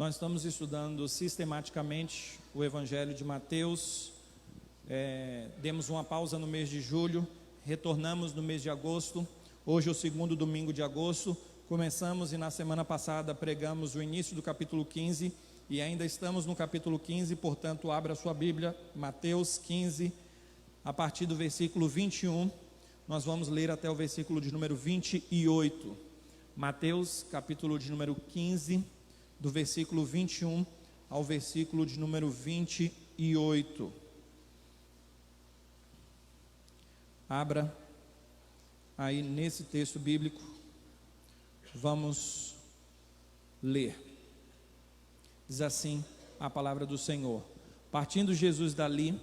Nós estamos estudando sistematicamente o Evangelho de Mateus. Demos uma pausa no mês de julho, retornamos no mês de agosto. Hoje é o segundo domingo de agosto. Começamos e na semana passada pregamos o início do capítulo 15 e ainda estamos no capítulo 15, portanto, abra sua Bíblia, Mateus 15, a partir do versículo 21. Nós vamos ler até o versículo de número 28. Mateus, capítulo de número 15, do versículo 21 ao versículo de número 28. Abra aí nesse texto bíblico, vamos ler. Diz assim a palavra do Senhor: Partindo Jesus dali,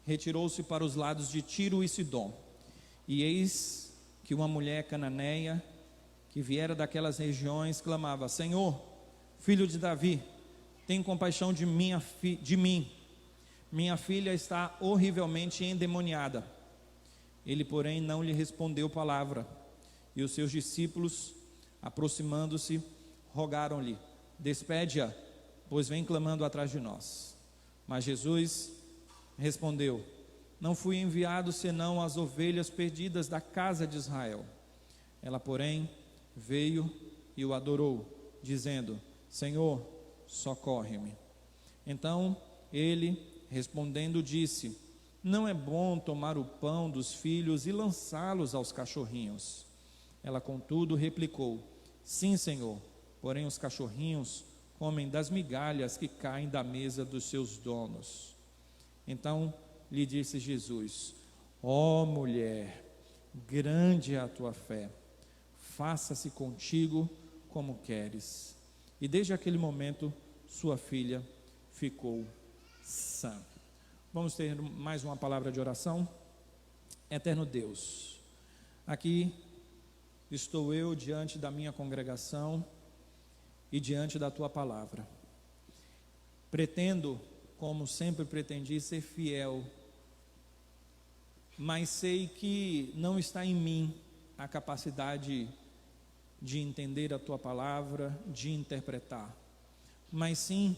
retirou-se para os lados de Tiro e Sidom. E eis que uma mulher cananeia, que viera daquelas regiões, clamava: Senhor, filho de Davi, tem compaixão de mim. Minha filha está horrivelmente endemoniada. Ele, porém, não lhe respondeu palavra. E os seus discípulos, aproximando-se, rogaram-lhe: Despede-a, pois vem clamando atrás de nós. Mas Jesus respondeu: Não fui enviado senão às ovelhas perdidas da casa de Israel. Ela, porém, veio e o adorou, dizendo: Senhor, socorre-me. Então ele, respondendo, disse: Não é bom tomar o pão dos filhos e lançá-los aos cachorrinhos. Ela, contudo, replicou: Sim, Senhor, porém os cachorrinhos comem das migalhas que caem da mesa dos seus donos. Então lhe disse Jesus: Ó mulher, grande é a tua fé, faça-se contigo como queres. E desde aquele momento sua filha ficou sã. Vamos ter mais uma palavra de oração. Eterno Deus, aqui estou eu diante da minha congregação e diante da tua palavra. Pretendo, como sempre pretendi, ser fiel, mas sei que não está em mim a capacidade de entender a tua palavra, de interpretar, mas sim,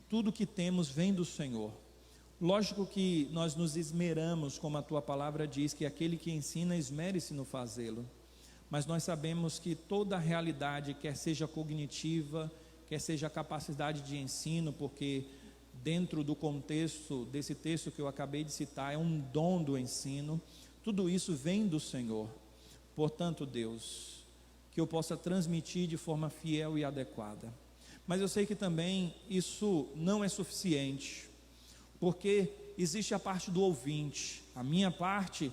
tudo que temos vem do Senhor. Lógico que nós nos esmeramos, como a tua palavra diz, que aquele que ensina esmere-se no fazê-lo, mas nós sabemos que toda a realidade, quer seja cognitiva, quer seja a capacidade de ensino, porque dentro do contexto desse texto que eu acabei de citar, é um dom do ensino, tudo isso vem do Senhor. Portanto, Deus, que eu possa transmitir de forma fiel e adequada. Mas eu sei que também isso não é suficiente, porque existe a parte do ouvinte. A minha parte,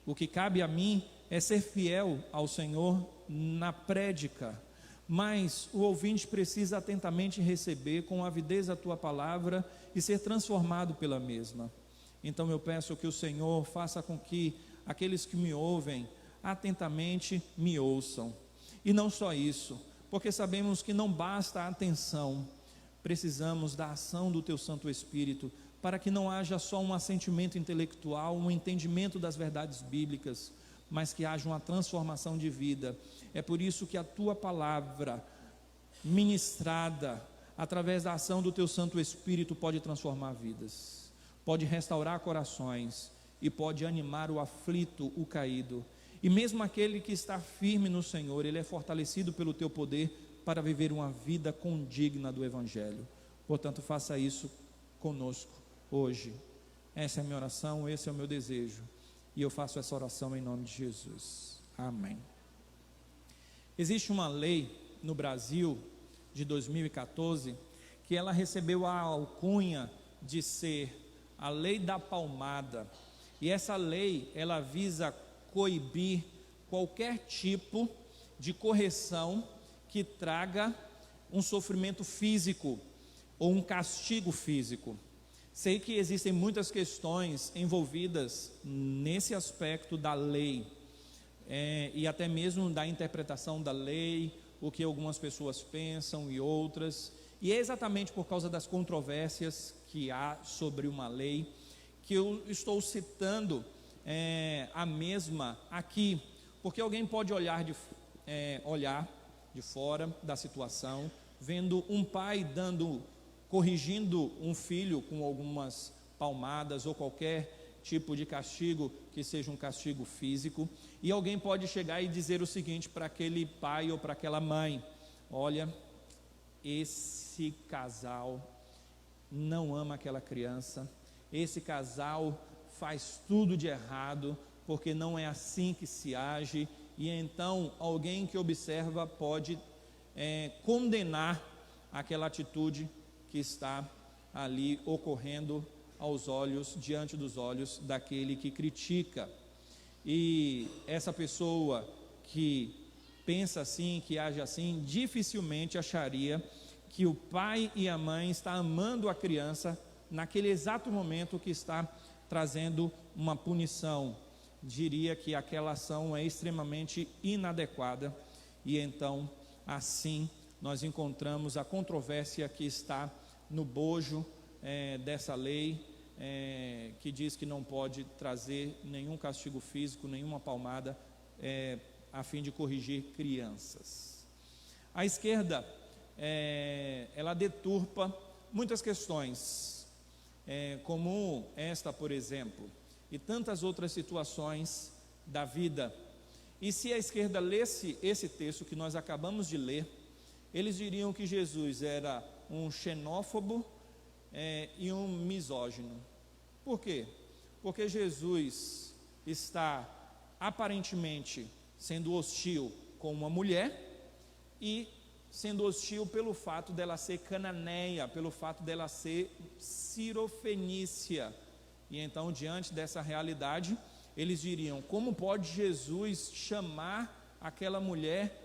o que cabe a mim é ser fiel ao Senhor na prédica, mas o ouvinte precisa atentamente receber com avidez a tua palavra e ser transformado pela mesma. Então eu peço que o Senhor faça com que aqueles que me ouvem atentamente me ouçam. E não só isso, porque sabemos que não basta a atenção, precisamos da ação do teu Santo Espírito, para que não haja só um assentimento intelectual, um entendimento das verdades bíblicas, mas que haja uma transformação de vida. É por isso que a tua palavra ministrada através da ação do teu Santo Espírito pode transformar vidas, pode restaurar corações e pode animar o aflito, o caído. E mesmo aquele que está firme no Senhor, ele é fortalecido pelo teu poder para viver uma vida condigna do Evangelho. Portanto, faça isso conosco hoje. Essa é a minha oração, esse é o meu desejo, e eu faço essa oração em nome de Jesus. Amém. Existe uma lei no Brasil de 2014 que ela recebeu a alcunha de ser a lei da palmada, e essa lei ela visa coibir qualquer tipo de correção que traga um sofrimento físico ou um castigo físico. Sei que existem muitas questões envolvidas nesse aspecto da lei, e até mesmo da interpretação da lei, o que algumas pessoas pensam e outras, e é exatamente por causa das controvérsias que há sobre uma lei que eu estou citando a mesma aqui, porque alguém pode olhar de fora da situação, vendo um pai corrigindo um filho com algumas palmadas ou qualquer tipo de castigo que seja um castigo físico, e alguém pode chegar e dizer o seguinte para aquele pai ou para aquela mãe: olha, esse casal não ama aquela criança, esse casal faz tudo de errado, porque não é assim que se age. E então alguém que observa pode condenar aquela atitude que está ali ocorrendo diante dos olhos daquele que critica. E essa pessoa que pensa assim, que age assim, dificilmente acharia que o pai e a mãe estão amando a criança naquele exato momento que está trazendo uma punição. Diria que aquela ação é extremamente inadequada, e então assim nós encontramos a controvérsia que está no bojo dessa lei, que diz que não pode trazer nenhum castigo físico, nenhuma palmada, a fim de corrigir crianças. A esquerda, ela deturpa muitas questões, como esta, por exemplo, e tantas outras situações da vida. E se a esquerda lesse esse texto que nós acabamos de ler, eles diriam que Jesus era um xenófobo e um misógino. Por quê? Porque Jesus está aparentemente sendo hostil com uma mulher, e sendo hostil pelo fato dela ser cananeia, pelo fato dela ser cirofenícia. E então, diante dessa realidade, eles diriam: como pode Jesus chamar aquela mulher,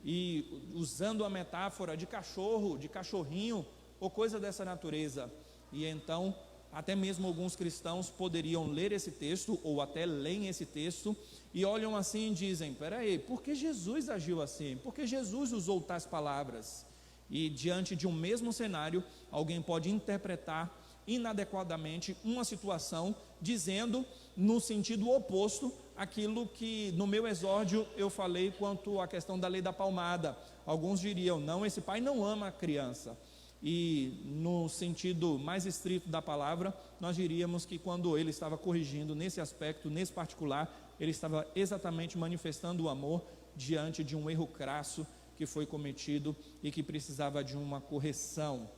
e usando a metáfora de cachorro, de cachorrinho, ou coisa dessa natureza? E então, até mesmo alguns cristãos poderiam ler esse texto, ou até leem esse texto, e olham assim e dizem: peraí, por que Jesus agiu assim? Por que Jesus usou tais palavras? E diante de um mesmo cenário, alguém pode interpretar inadequadamente uma situação, dizendo no sentido oposto aquilo que no meu exórdio eu falei quanto à questão da lei da palmada. Alguns diriam: não, esse pai não ama a criança. E no sentido mais estrito da palavra, nós diríamos que quando ele estava corrigindo nesse aspecto, nesse particular, ele estava exatamente manifestando o amor diante de um erro crasso que foi cometido e que precisava de uma correção.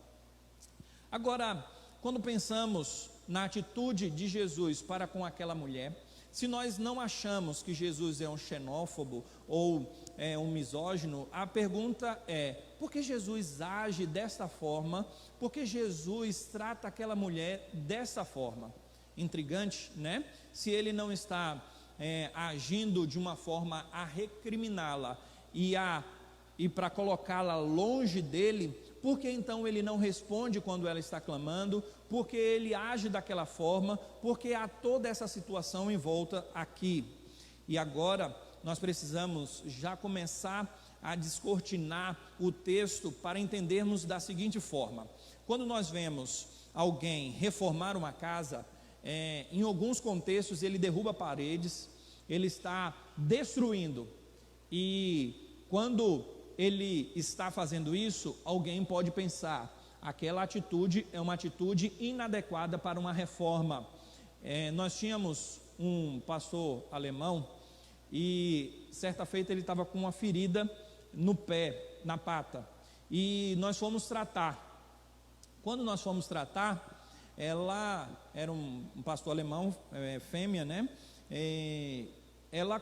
Agora, quando pensamos na atitude de Jesus para com aquela mulher, se nós não achamos que Jesus é um xenófobo ou um misógino, a pergunta é: por que Jesus age desta forma? Por que Jesus trata aquela mulher dessa forma? Intrigante, né? Se ele não está agindo de uma forma a recriminá-la e para colocá-la longe dele, por que então ele não responde quando ela está clamando? Por que ele age daquela forma? Porque há toda essa situação em volta aqui. E agora nós precisamos já começar a descortinar o texto para entendermos da seguinte forma: quando nós vemos alguém reformar uma casa, em alguns contextos ele derruba paredes, ele está destruindo, e quando ele está fazendo isso, alguém pode pensar: aquela atitude é uma atitude inadequada para uma reforma. Nós tínhamos um pastor alemão, e certa feita ele estava com uma ferida no pé, na pata, e nós fomos tratar. Quando nós fomos tratar, ela era um pastor alemão, fêmea, né? Ela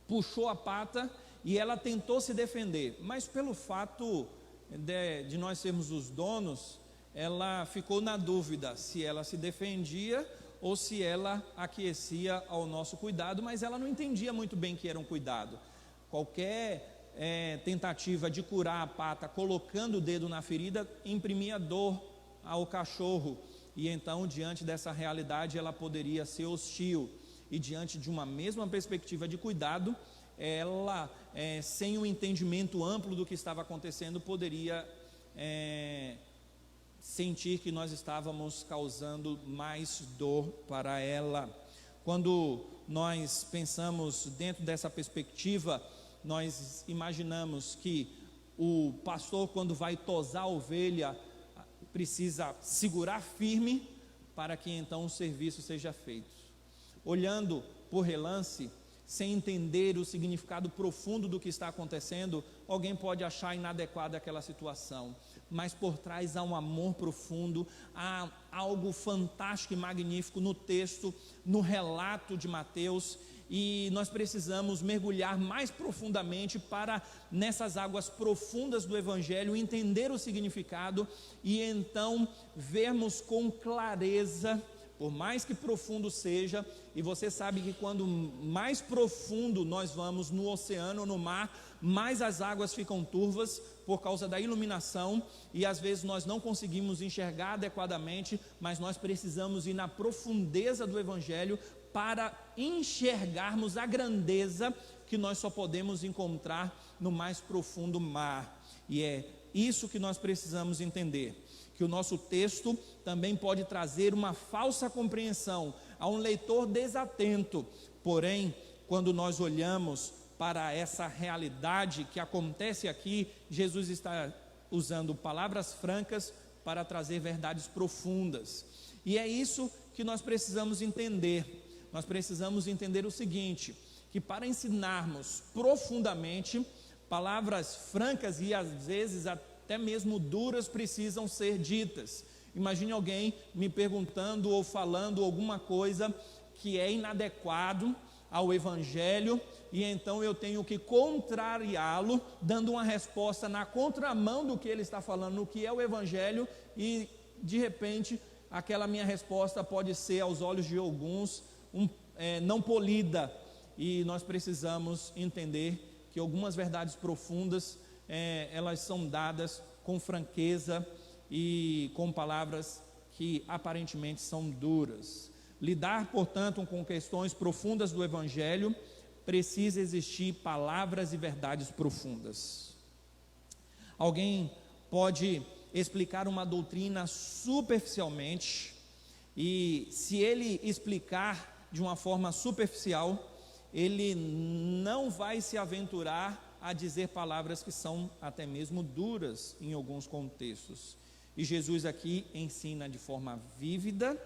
puxou a pata e ela tentou se defender, mas pelo fato de nós sermos os donos, ela ficou na dúvida se ela se defendia ou se ela aquecia ao nosso cuidado, mas ela não entendia muito bem que era um cuidado. Qualquer tentativa de curar a pata colocando o dedo na ferida imprimia dor ao cachorro, e então diante dessa realidade ela poderia ser hostil, e diante de uma mesma perspectiva de cuidado, ela, sem um entendimento amplo do que estava acontecendo, poderia sentir que nós estávamos causando mais dor para ela. Quando nós pensamos dentro dessa perspectiva, nós imaginamos que o pastor, quando vai tosar a ovelha, precisa segurar firme para que então o serviço seja feito. Olhando por relance, sem entender o significado profundo do que está acontecendo, alguém pode achar inadequada aquela situação, mas por trás há um amor profundo, há algo fantástico e magnífico no texto, no relato de Mateus, e nós precisamos mergulhar mais profundamente para, nessas águas profundas do Evangelho, entender o significado e então vermos com clareza, por mais que profundo seja, e você sabe que quando mais profundo nós vamos no oceano ou no mar, mais as águas ficam turvas por causa da iluminação, e às vezes nós não conseguimos enxergar adequadamente, mas nós precisamos ir na profundeza do Evangelho para enxergarmos a grandeza que nós só podemos encontrar no mais profundo mar. E é isso que nós precisamos entender, que o nosso texto também pode trazer uma falsa compreensão a um leitor desatento. Porém, quando nós olhamos para essa realidade que acontece aqui, Jesus está usando palavras francas para trazer verdades profundas, e é isso que nós precisamos entender. Nós precisamos entender o seguinte, que para ensinarmos profundamente, palavras francas e às vezes até mesmo duras precisam ser ditas. Imagine alguém me perguntando ou falando alguma coisa que é inadequado ao Evangelho, e então eu tenho que contrariá-lo, dando uma resposta na contramão do que ele está falando, no que é o Evangelho, e de repente aquela minha resposta pode ser, aos olhos de alguns, não polida, e nós precisamos entender que algumas verdades profundas, elas são dadas com franqueza e com palavras que aparentemente são duras. Lidar, portanto, com questões profundas do Evangelho, precisa existir palavras e verdades profundas. Alguém pode explicar uma doutrina superficialmente, e se ele explicar de uma forma superficial, ele não vai se aventurar a dizer palavras que são até mesmo duras em alguns contextos. E Jesus aqui ensina de forma vívida,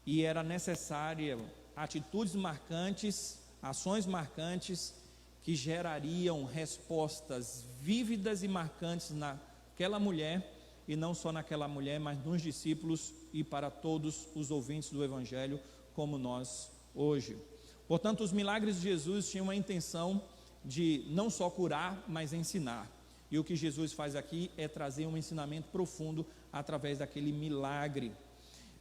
e era necessária atitudes marcantes, ações marcantes, que gerariam respostas vívidas e marcantes naquela mulher, e não só naquela mulher, mas nos discípulos e para todos os ouvintes do Evangelho, como nós hoje. Portanto, os milagres de Jesus tinham a intenção de não só curar, mas ensinar. E o que Jesus faz aqui é trazer um ensinamento profundo através daquele milagre.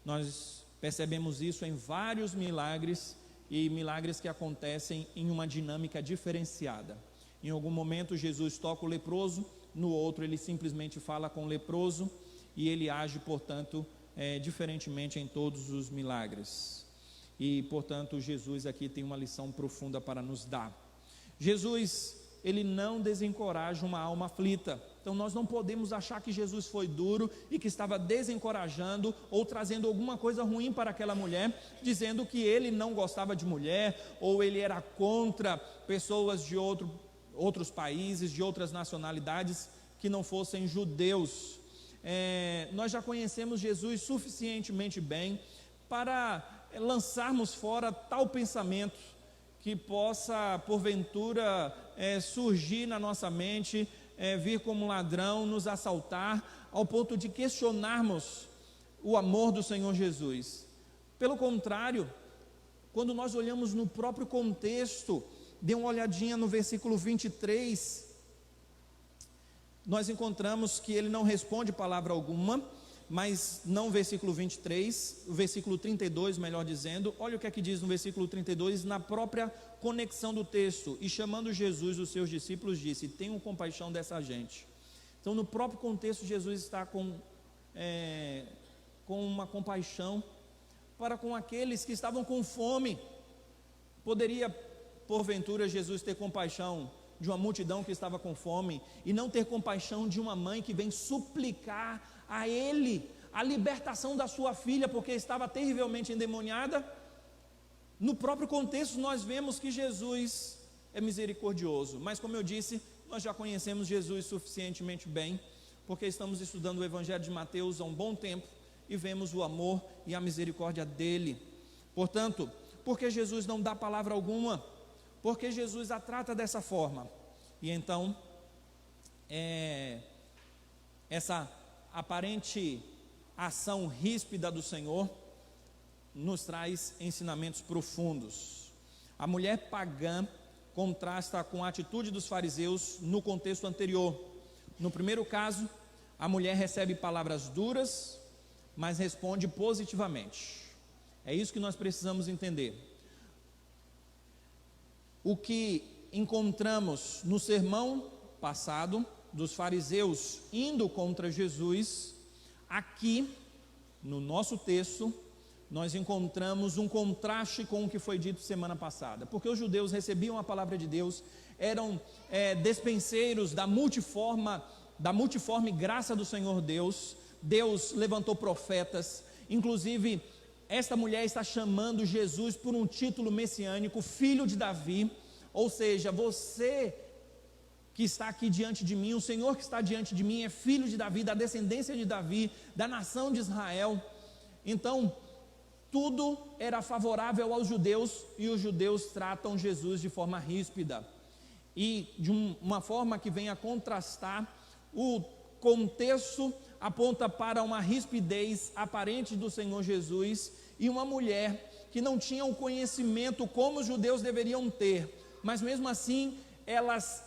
Nós percebemos isso em vários milagres, e milagres que acontecem em uma dinâmica diferenciada. Em algum momento Jesus toca o leproso, no outro ele simplesmente fala com o leproso, e ele age, portanto, diferentemente em todos os milagres. E, portanto, Jesus aqui tem uma lição profunda para nos dar. Jesus, ele não desencoraja uma alma aflita. Então nós não podemos achar que Jesus foi duro e que estava desencorajando ou trazendo alguma coisa ruim para aquela mulher, dizendo que ele não gostava de mulher, ou ele era contra pessoas de outros países, de outras nacionalidades que não fossem judeus. Nós já conhecemos Jesus suficientemente bem para lançarmos fora tal pensamento que possa porventura surgir na nossa mente, vir como um ladrão, nos assaltar, ao ponto de questionarmos o amor do Senhor Jesus. Pelo contrário, quando nós olhamos no próprio contexto, dê uma olhadinha no versículo 23, nós encontramos que ele não responde palavra alguma, mas não o versículo 23, o versículo 32, melhor dizendo. Olha o que é que diz no versículo 32, na própria conexão do texto: e chamando Jesus os seus discípulos, disse: tenham compaixão dessa gente. Então, no próprio contexto, Jesus está com uma compaixão para com aqueles que estavam com fome. Poderia, porventura, Jesus ter compaixão de uma multidão que estava com fome, e não ter compaixão de uma mãe que vem suplicar a ele a libertação da sua filha, porque estava terrivelmente endemoniada? No próprio contexto nós vemos que Jesus é misericordioso, mas como eu disse, nós já conhecemos Jesus suficientemente bem, porque estamos estudando o Evangelho de Mateus há um bom tempo e vemos o amor e a misericórdia dele. Portanto, por que Jesus não dá palavra alguma? Porque Jesus a trata dessa forma. E então, essa aparente ação ríspida do Senhor nos traz ensinamentos profundos. A mulher pagã contrasta com a atitude dos fariseus no contexto anterior. No primeiro caso, a mulher recebe palavras duras, mas responde positivamente. É isso que nós precisamos entender. O que encontramos no sermão passado dos fariseus indo contra Jesus, aqui no nosso texto nós encontramos um contraste com o que foi dito semana passada, porque os judeus recebiam a palavra de Deus, eram despenseiros da multiforme graça do Senhor Deus. Deus levantou profetas, inclusive esta mulher está chamando Jesus por um título messiânico, filho de Davi, ou seja, você que está aqui diante de mim, o Senhor que está diante de mim é filho de Davi, da descendência de Davi, da nação de Israel. Então, tudo era favorável aos judeus, e os judeus tratam Jesus de forma ríspida, e de uma forma que vem a contrastar. O contexto aponta para uma rispidez aparente do Senhor Jesus, e uma mulher que não tinha o conhecimento como os judeus deveriam ter, mas mesmo assim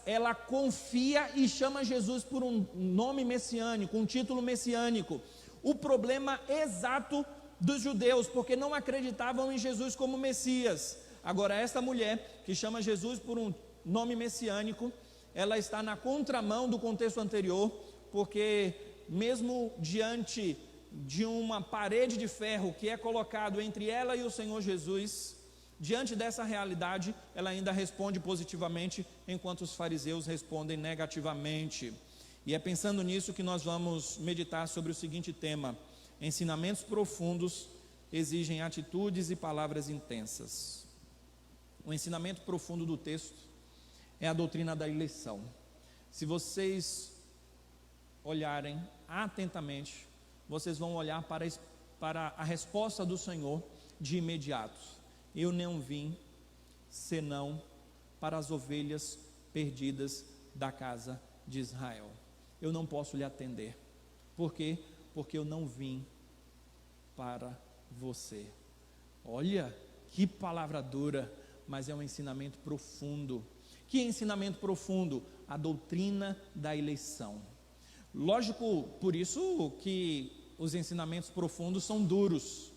ela confia e chama Jesus por um nome messiânico, um título messiânico. O problema exato dos judeus, porque não acreditavam em Jesus como Messias. Agora, esta mulher que chama Jesus por um nome messiânico, ela está na contramão do contexto anterior, porque mesmo diante de uma parede de ferro que é colocado entre ela e o Senhor Jesus, diante dessa realidade, ela ainda responde positivamente, enquanto os fariseus respondem negativamente. E é pensando nisso que nós vamos meditar sobre o seguinte tema: ensinamentos profundos exigem atitudes e palavras intensas. O ensinamento profundo do texto é a doutrina da eleição. Se vocês olharem atentamente, vocês vão olhar para a resposta do Senhor de imediato: eu não vim senão para as ovelhas perdidas da casa de Israel. Eu não posso lhe atender. Por quê? Porque eu não vim para você. Olha que palavra dura, mas é um ensinamento profundo. Que ensinamento profundo? A doutrina da eleição. Lógico, por isso que os ensinamentos profundos são duros.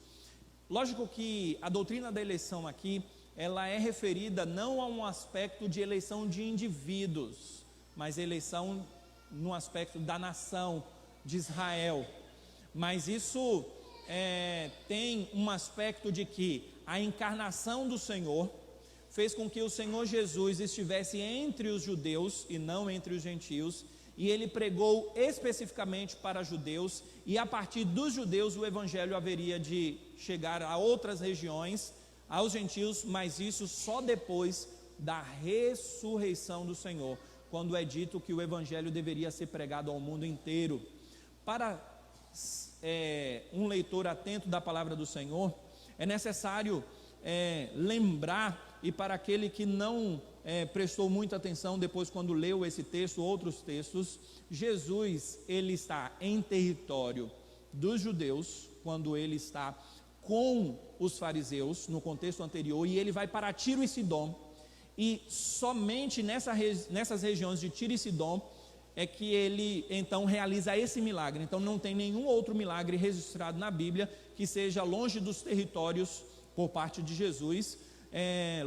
Lógico que a doutrina da eleição aqui, ela é referida não a um aspecto de eleição de indivíduos, mas eleição no aspecto da nação de Israel. Mas isso tem um aspecto de que a encarnação do Senhor fez com que o Senhor Jesus estivesse entre os judeus e não entre os gentios, e ele pregou especificamente para judeus, e a partir dos judeus o evangelho haveria de chegar a outras regiões, aos gentios, mas isso só depois da ressurreição do Senhor, quando é dito que o evangelho deveria ser pregado ao mundo inteiro. Para um leitor atento da palavra do Senhor, é necessário lembrar, e para aquele que não prestou muita atenção depois quando leu esse texto, outros textos, Jesus, ele está em território dos judeus, quando ele está com os fariseus, no contexto anterior, e ele vai para Tiro e Sidom, e somente nessas regiões de Tiro e Sidom é que ele então realiza esse milagre. Então não tem nenhum outro milagre registrado na Bíblia que seja longe dos territórios por parte de Jesus,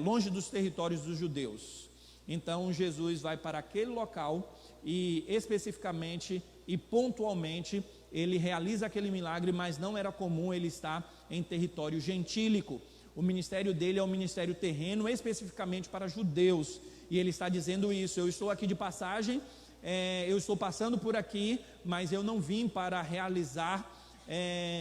longe dos territórios dos judeus. Então Jesus vai para aquele local e especificamente e pontualmente ele realiza aquele milagre, mas não era comum ele estar em território gentílico. O ministério dele é um ministério terreno, especificamente para judeus, e ele está dizendo isso: eu estou aqui de passagem, eu estou passando por aqui, mas eu não vim para realizar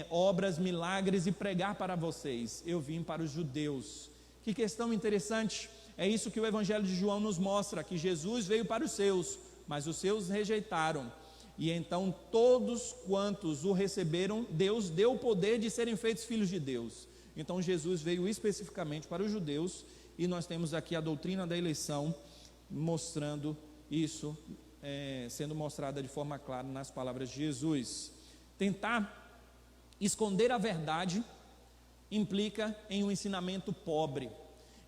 obras, milagres e pregar para vocês, eu vim para os judeus. Que questão interessante, é isso que o Evangelho de João nos mostra, que Jesus veio para os seus, mas os seus rejeitaram. E então todos quantos o receberam, Deus deu o poder de serem feitos filhos de Deus. Então Jesus veio especificamente para os judeus, e nós temos aqui a doutrina da eleição, mostrando isso, sendo mostrada de forma clara nas palavras de Jesus. Tentar esconder a verdade implica em um ensinamento pobre.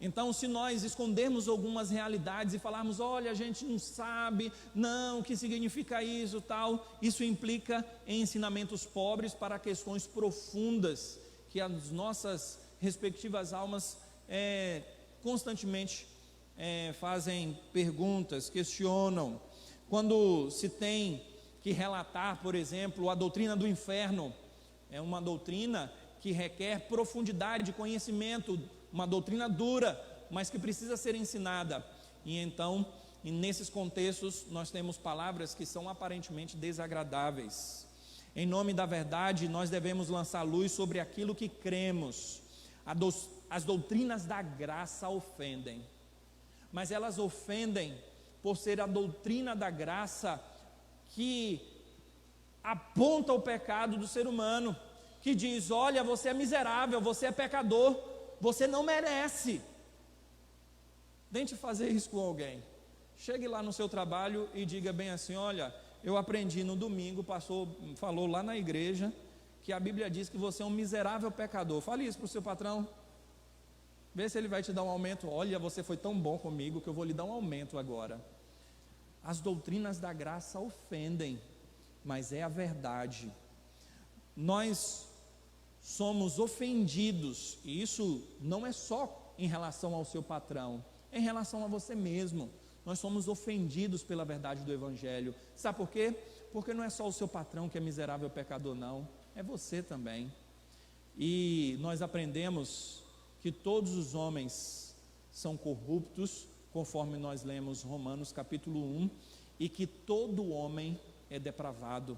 Então, se nós escondermos algumas realidades e falarmos, olha, a gente não sabe, não, o que significa isso, tal, isso implica em ensinamentos pobres para questões profundas, que as nossas respectivas almas constantemente fazem perguntas, questionam. Quando se tem que relatar, por exemplo, a doutrina do inferno, é uma doutrina que requer profundidade de conhecimento, uma doutrina dura, mas que precisa ser ensinada. E então, nesses contextos, nós temos palavras que são aparentemente desagradáveis. Em nome da verdade, nós devemos lançar luz sobre aquilo que cremos. As doutrinas da graça ofendem, mas elas ofendem por ser a doutrina da graça que aponta o pecado do ser humano, que diz, olha, você é miserável, você é pecador, você não merece. Tente fazer isso com alguém. Chegue lá no seu trabalho e diga bem assim, olha, eu aprendi no domingo, falou lá na igreja, que a Bíblia diz que você é um miserável pecador. Fale isso para o seu patrão, vê se ele vai te dar um aumento. Olha, você foi tão bom comigo que eu vou lhe dar um aumento agora. As doutrinas da graça ofendem, mas é a verdade. Nós somos ofendidos, e isso não é só em relação ao seu patrão, é em relação a você mesmo. Nós somos ofendidos pela verdade do Evangelho. Sabe por quê? Porque não é só o seu patrão que é miserável pecador, não, é você também. E nós aprendemos que todos os homens são corruptos, conforme nós lemos Romanos capítulo 1, e que todo homem é depravado.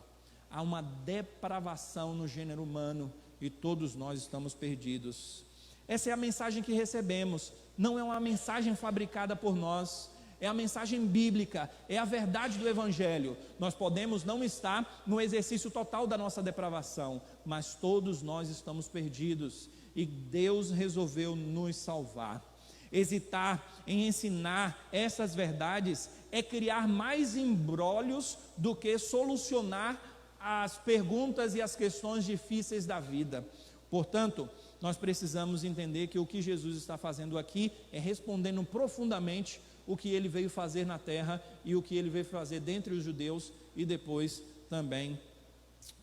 Há uma depravação no gênero humano e todos nós estamos perdidos. Essa é a mensagem que recebemos, não é uma mensagem fabricada por nós, é a mensagem bíblica, é a verdade do Evangelho. Nós podemos não estar no exercício total da nossa depravação, mas todos nós estamos perdidos e Deus resolveu nos salvar. Hesitar em ensinar essas verdades é criar mais embrólios do que solucionar as perguntas e as questões difíceis da vida. Portanto, nós precisamos entender que o que Jesus está fazendo aqui é respondendo profundamente o que ele veio fazer na terra e o que ele veio fazer dentre os judeus e depois também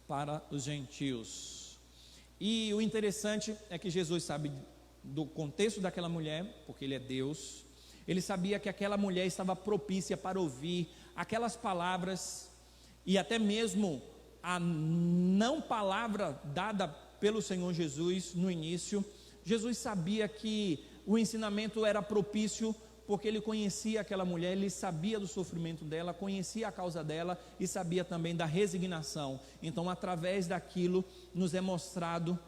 para os gentios. E o interessante é que Jesus sabe do contexto daquela mulher, porque ele é Deus. Ele sabia que aquela mulher estava propícia para ouvir aquelas palavras e até mesmo a não palavra dada pelo Senhor Jesus no início. Jesus sabia que o ensinamento era propício porque ele conhecia aquela mulher, ele sabia do sofrimento dela, conhecia a causa dela e sabia também da resignação. Então, através daquilo, nos é mostrado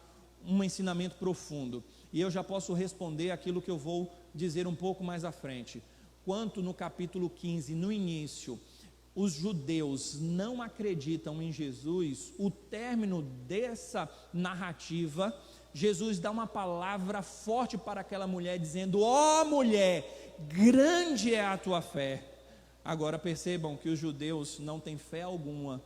um ensinamento profundo. E eu já posso responder aquilo que eu vou dizer um pouco mais à frente. Quanto no capítulo 15, no início, os judeus não acreditam em Jesus, o término dessa narrativa, Jesus dá uma palavra forte para aquela mulher, dizendo: ó mulher, grande é a tua fé. Agora percebam que os judeus não têm fé alguma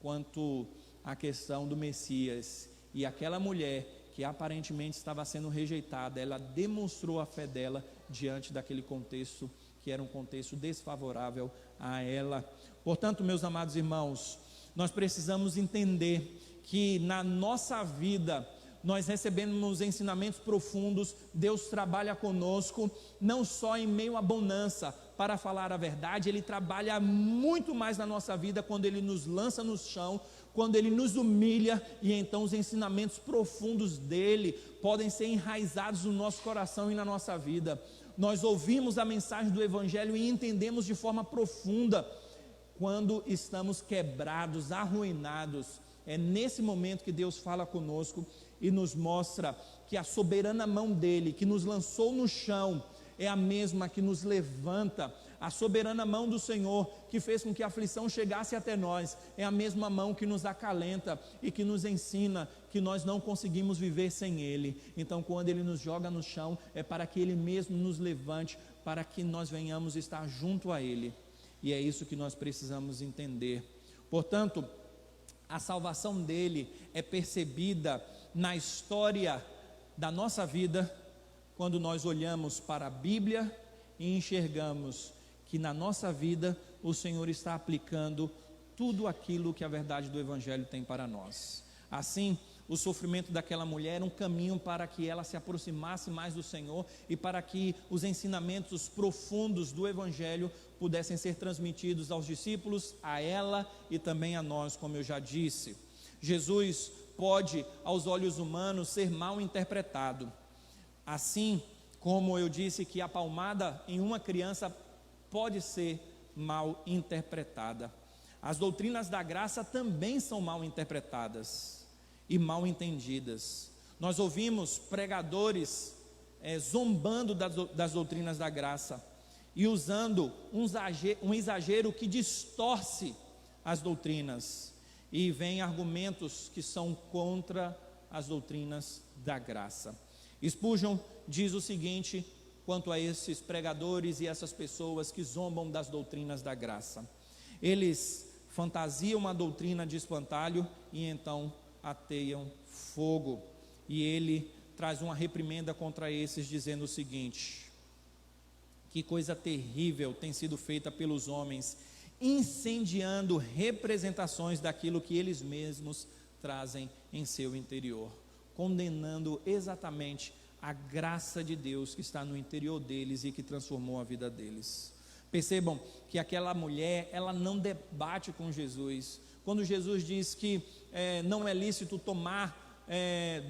quanto à questão do Messias, e aquela mulher que aparentemente estava sendo rejeitada, ela demonstrou a fé dela diante daquele contexto que era um contexto desfavorável a ela. Portanto, meus amados irmãos, nós precisamos entender que na nossa vida nós recebemos ensinamentos profundos. Deus trabalha conosco, não só em meio à bonança, para falar a verdade, Ele trabalha muito mais na nossa vida quando Ele nos lança no chão, quando Ele nos humilha, e então os ensinamentos profundos dEle podem ser enraizados no nosso coração e na nossa vida. Nós ouvimos a mensagem do Evangelho e entendemos de forma profunda quando estamos quebrados, arruinados. É nesse momento que Deus fala conosco e nos mostra que a soberana mão dEle, que nos lançou no chão, é a mesma que nos levanta. A soberana mão do Senhor, que fez com que a aflição chegasse até nós, é a mesma mão que nos acalenta e que nos ensina que nós não conseguimos viver sem Ele. Então, quando Ele nos joga no chão, é para que Ele mesmo nos levante, para que nós venhamos estar junto a Ele. E é isso que nós precisamos entender. Portanto, a salvação dele é percebida na história da nossa vida, quando nós olhamos para a Bíblia e enxergamos que na nossa vida o Senhor está aplicando tudo aquilo que a verdade do Evangelho tem para nós. Assim, o sofrimento daquela mulher era um caminho para que ela se aproximasse mais do Senhor e para que os ensinamentos profundos do Evangelho pudessem ser transmitidos aos discípulos, a ela e também a nós, como eu já disse. Jesus pode, aos olhos humanos, ser mal interpretado. Assim como eu disse que a palmada em uma criança pode ser mal interpretada. As doutrinas da graça também são mal interpretadas e mal entendidas. Nós ouvimos pregadores zombando das doutrinas da graça e usando um exagero que distorce as doutrinas, e vem argumentos que são contra as doutrinas da graça. Spurgeon diz o seguinte quanto a esses pregadores e essas pessoas que zombam das doutrinas da graça: eles fantasiam a doutrina de espantalho e então ateiam fogo. E ele traz uma reprimenda contra esses, dizendo o seguinte: que coisa terrível tem sido feita pelos homens, incendiando representações daquilo que eles mesmos trazem em seu interior, condenando exatamente a graça de Deus que está no interior deles e que transformou a vida deles. Percebam que aquela mulher, ela não debate com Jesus. Quando Jesus diz que não é lícito tomar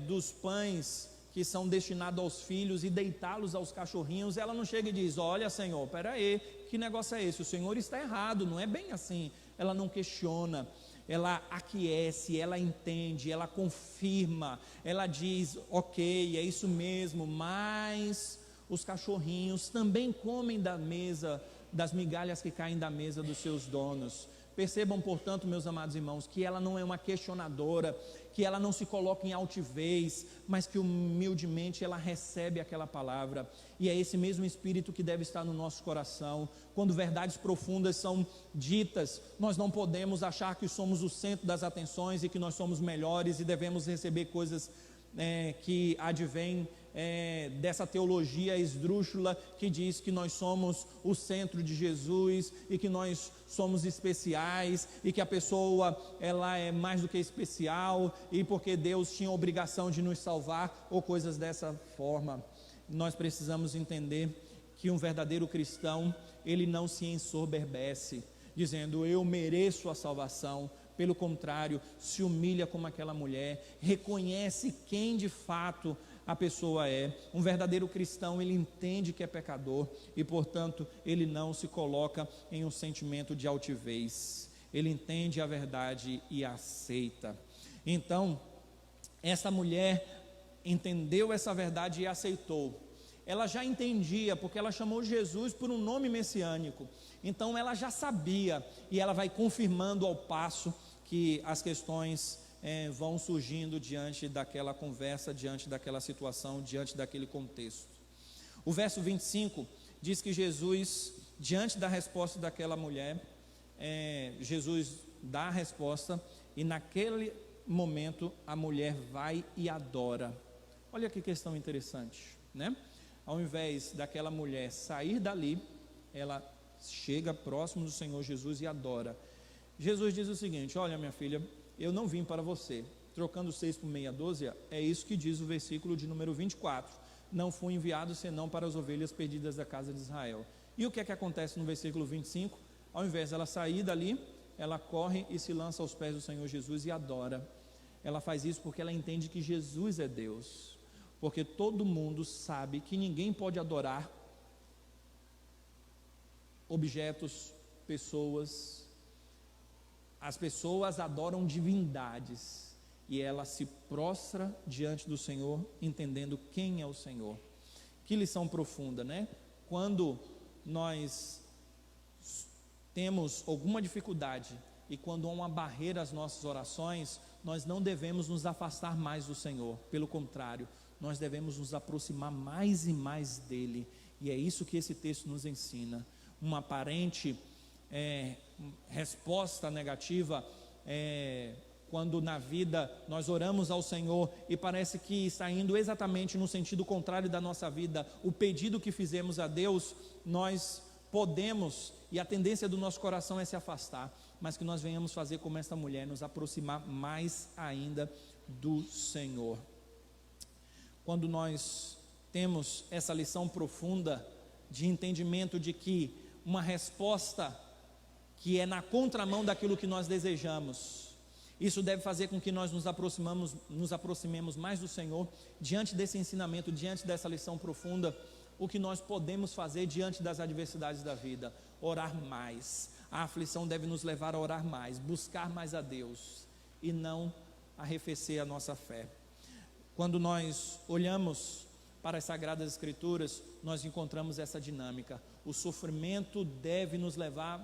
dos pães que são destinados aos filhos e deitá-los aos cachorrinhos, ela não chega e diz: olha, Senhor, peraí, que negócio é esse? O Senhor está errado, não é bem assim. Ela não questiona, ela aquece, ela entende, ela confirma, ela diz: ok, é isso mesmo, mas os cachorrinhos também comem da mesa, das migalhas que caem da mesa dos seus donos. Percebam, portanto, meus amados irmãos, que ela não é uma questionadora, que ela não se coloca em altivez, mas que humildemente ela recebe aquela palavra. E é esse mesmo espírito que deve estar no nosso coração. Quando verdades profundas são ditas, nós não podemos achar que somos o centro das atenções e que nós somos melhores e devemos receber coisas que advêm dessa teologia esdrúxula que diz que nós somos o centro de Jesus e que nós somos especiais e que a pessoa ela é mais do que especial e porque Deus tinha a obrigação de nos salvar ou coisas dessa forma. Nós precisamos entender que um verdadeiro cristão, ele não se ensoberbece dizendo: eu mereço a salvação. Pelo contrário, se humilha como aquela mulher, reconhece quem de fato a pessoa é. Um verdadeiro cristão, ele entende que é pecador e, portanto, ele não se coloca em um sentimento de altivez. Ele entende a verdade e a aceita. Então, essa mulher entendeu essa verdade e aceitou. Ela já entendia, porque ela chamou Jesus por um nome messiânico. Então, ela já sabia, e ela vai confirmando ao passo que as questões vão surgindo diante daquela conversa, diante daquela situação, diante daquele contexto. O verso 25 diz que Jesus, diante da resposta daquela mulher, Jesus dá a resposta e naquele momento a mulher vai e adora. Olha que questão interessante, né? Ao invés daquela mulher sair dali, ela chega próximo do Senhor Jesus e adora. Jesus diz o seguinte: olha, minha filha, eu não vim para você. Trocando 6 por meia dúzia, é isso que diz o versículo de número 24. Não fui enviado senão para as ovelhas perdidas da casa de Israel. E o que é que acontece no versículo 25? Ao invés dela sair dali, ela corre e se lança aos pés do Senhor Jesus e adora. Ela faz isso porque ela entende que Jesus é Deus. Porque todo mundo sabe que ninguém pode adorar objetos, pessoas. As pessoas adoram divindades e ela se prostra diante do Senhor, entendendo quem é o Senhor. Que lição profunda, né? quando nós temos alguma dificuldade e quando há uma barreira às nossas orações, nós não devemos nos afastar mais do Senhor, pelo contrário, nós devemos nos aproximar mais e mais dEle, e é isso que esse texto nos ensina. Uma aparente resposta negativa quando na vida nós oramos ao Senhor e parece que está indo exatamente no sentido contrário da nossa vida, o pedido que fizemos a Deus, nós podemos, e a tendência do nosso coração é se afastar, mas que nós venhamos fazer como esta mulher, nos aproximar mais ainda do Senhor. Quando nós temos essa lição profunda de entendimento de que uma resposta que é na contramão daquilo que nós desejamos, isso deve fazer com que nós nos aproximemos mais do Senhor. Diante desse ensinamento, diante dessa lição profunda, o que nós podemos fazer diante das adversidades da vida? Orar mais. A aflição deve nos levar a orar mais, buscar mais a Deus e não arrefecer a nossa fé. Quando nós olhamos para as Sagradas Escrituras, nós encontramos essa dinâmica. O sofrimento deve nos levar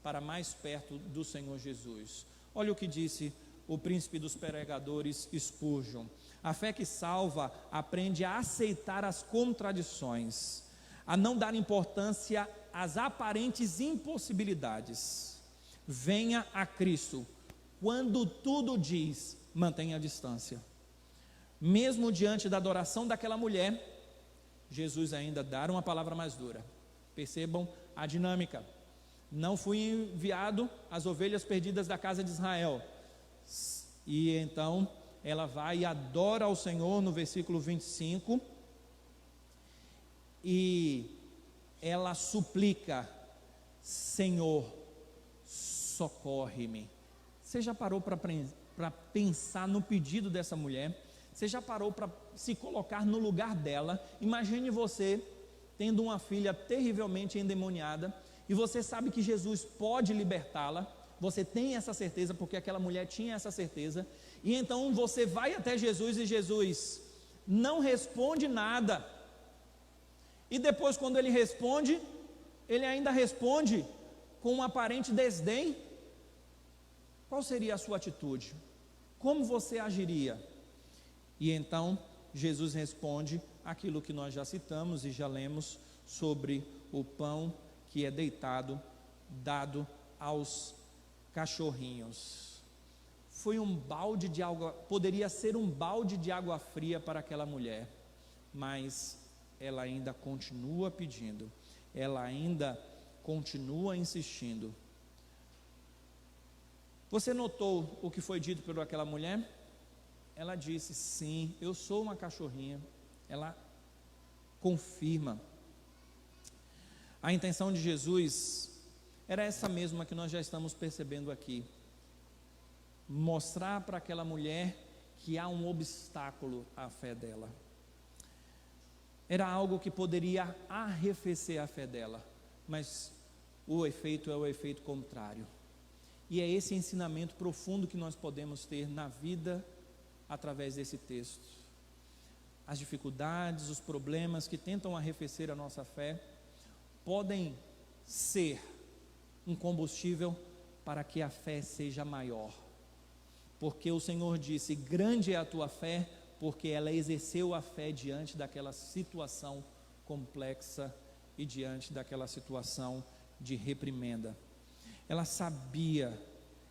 para mais perto do Senhor Jesus. Olha o que disse o príncipe dos pregadores Spurgeon: a fé que salva aprende a aceitar as contradições, a não dar importância às aparentes impossibilidades. Venha a Cristo, quando tudo diz, mantenha a distância. Mesmo diante da adoração daquela mulher, Jesus ainda dá uma palavra mais dura. Percebam a dinâmica. Não fui enviado às ovelhas perdidas da casa de Israel. E então ela vai e adora ao Senhor no versículo 25, e ela suplica: Senhor, socorre-me. Você já parou para pensar no pedido dessa mulher? Você já parou para se colocar no lugar dela? Imagine você tendo uma filha terrivelmente endemoniada, e você sabe que Jesus pode libertá-la. Você tem essa certeza, porque aquela mulher tinha essa certeza. E então você vai até Jesus, e Jesus não responde nada. E depois, quando ele responde, ele ainda responde com um aparente desdém. Qual seria a sua atitude? Como você agiria? E então Jesus responde aquilo que nós já citamos e já lemos sobre o pão que é dado aos cachorrinhos. Foi um balde de água, poderia ser um balde de água fria para aquela mulher, mas ela ainda continua pedindo, ela ainda continua insistindo. Você notou o que foi dito por aquela mulher? Ela disse: sim, eu sou uma cachorrinha. Ela confirma. A intenção de Jesus era essa mesma que nós já estamos percebendo aqui: mostrar para aquela mulher que há um obstáculo à fé dela. Era algo que poderia arrefecer a fé dela, mas o efeito é o efeito contrário. E é esse ensinamento profundo que nós podemos ter na vida através desse texto. As dificuldades, os problemas que tentam arrefecer a nossa fé podem ser um combustível para que a fé seja maior, porque o Senhor disse: grande é a tua fé, porque ela exerceu a fé diante daquela situação complexa e diante daquela situação de reprimenda. Ela sabia,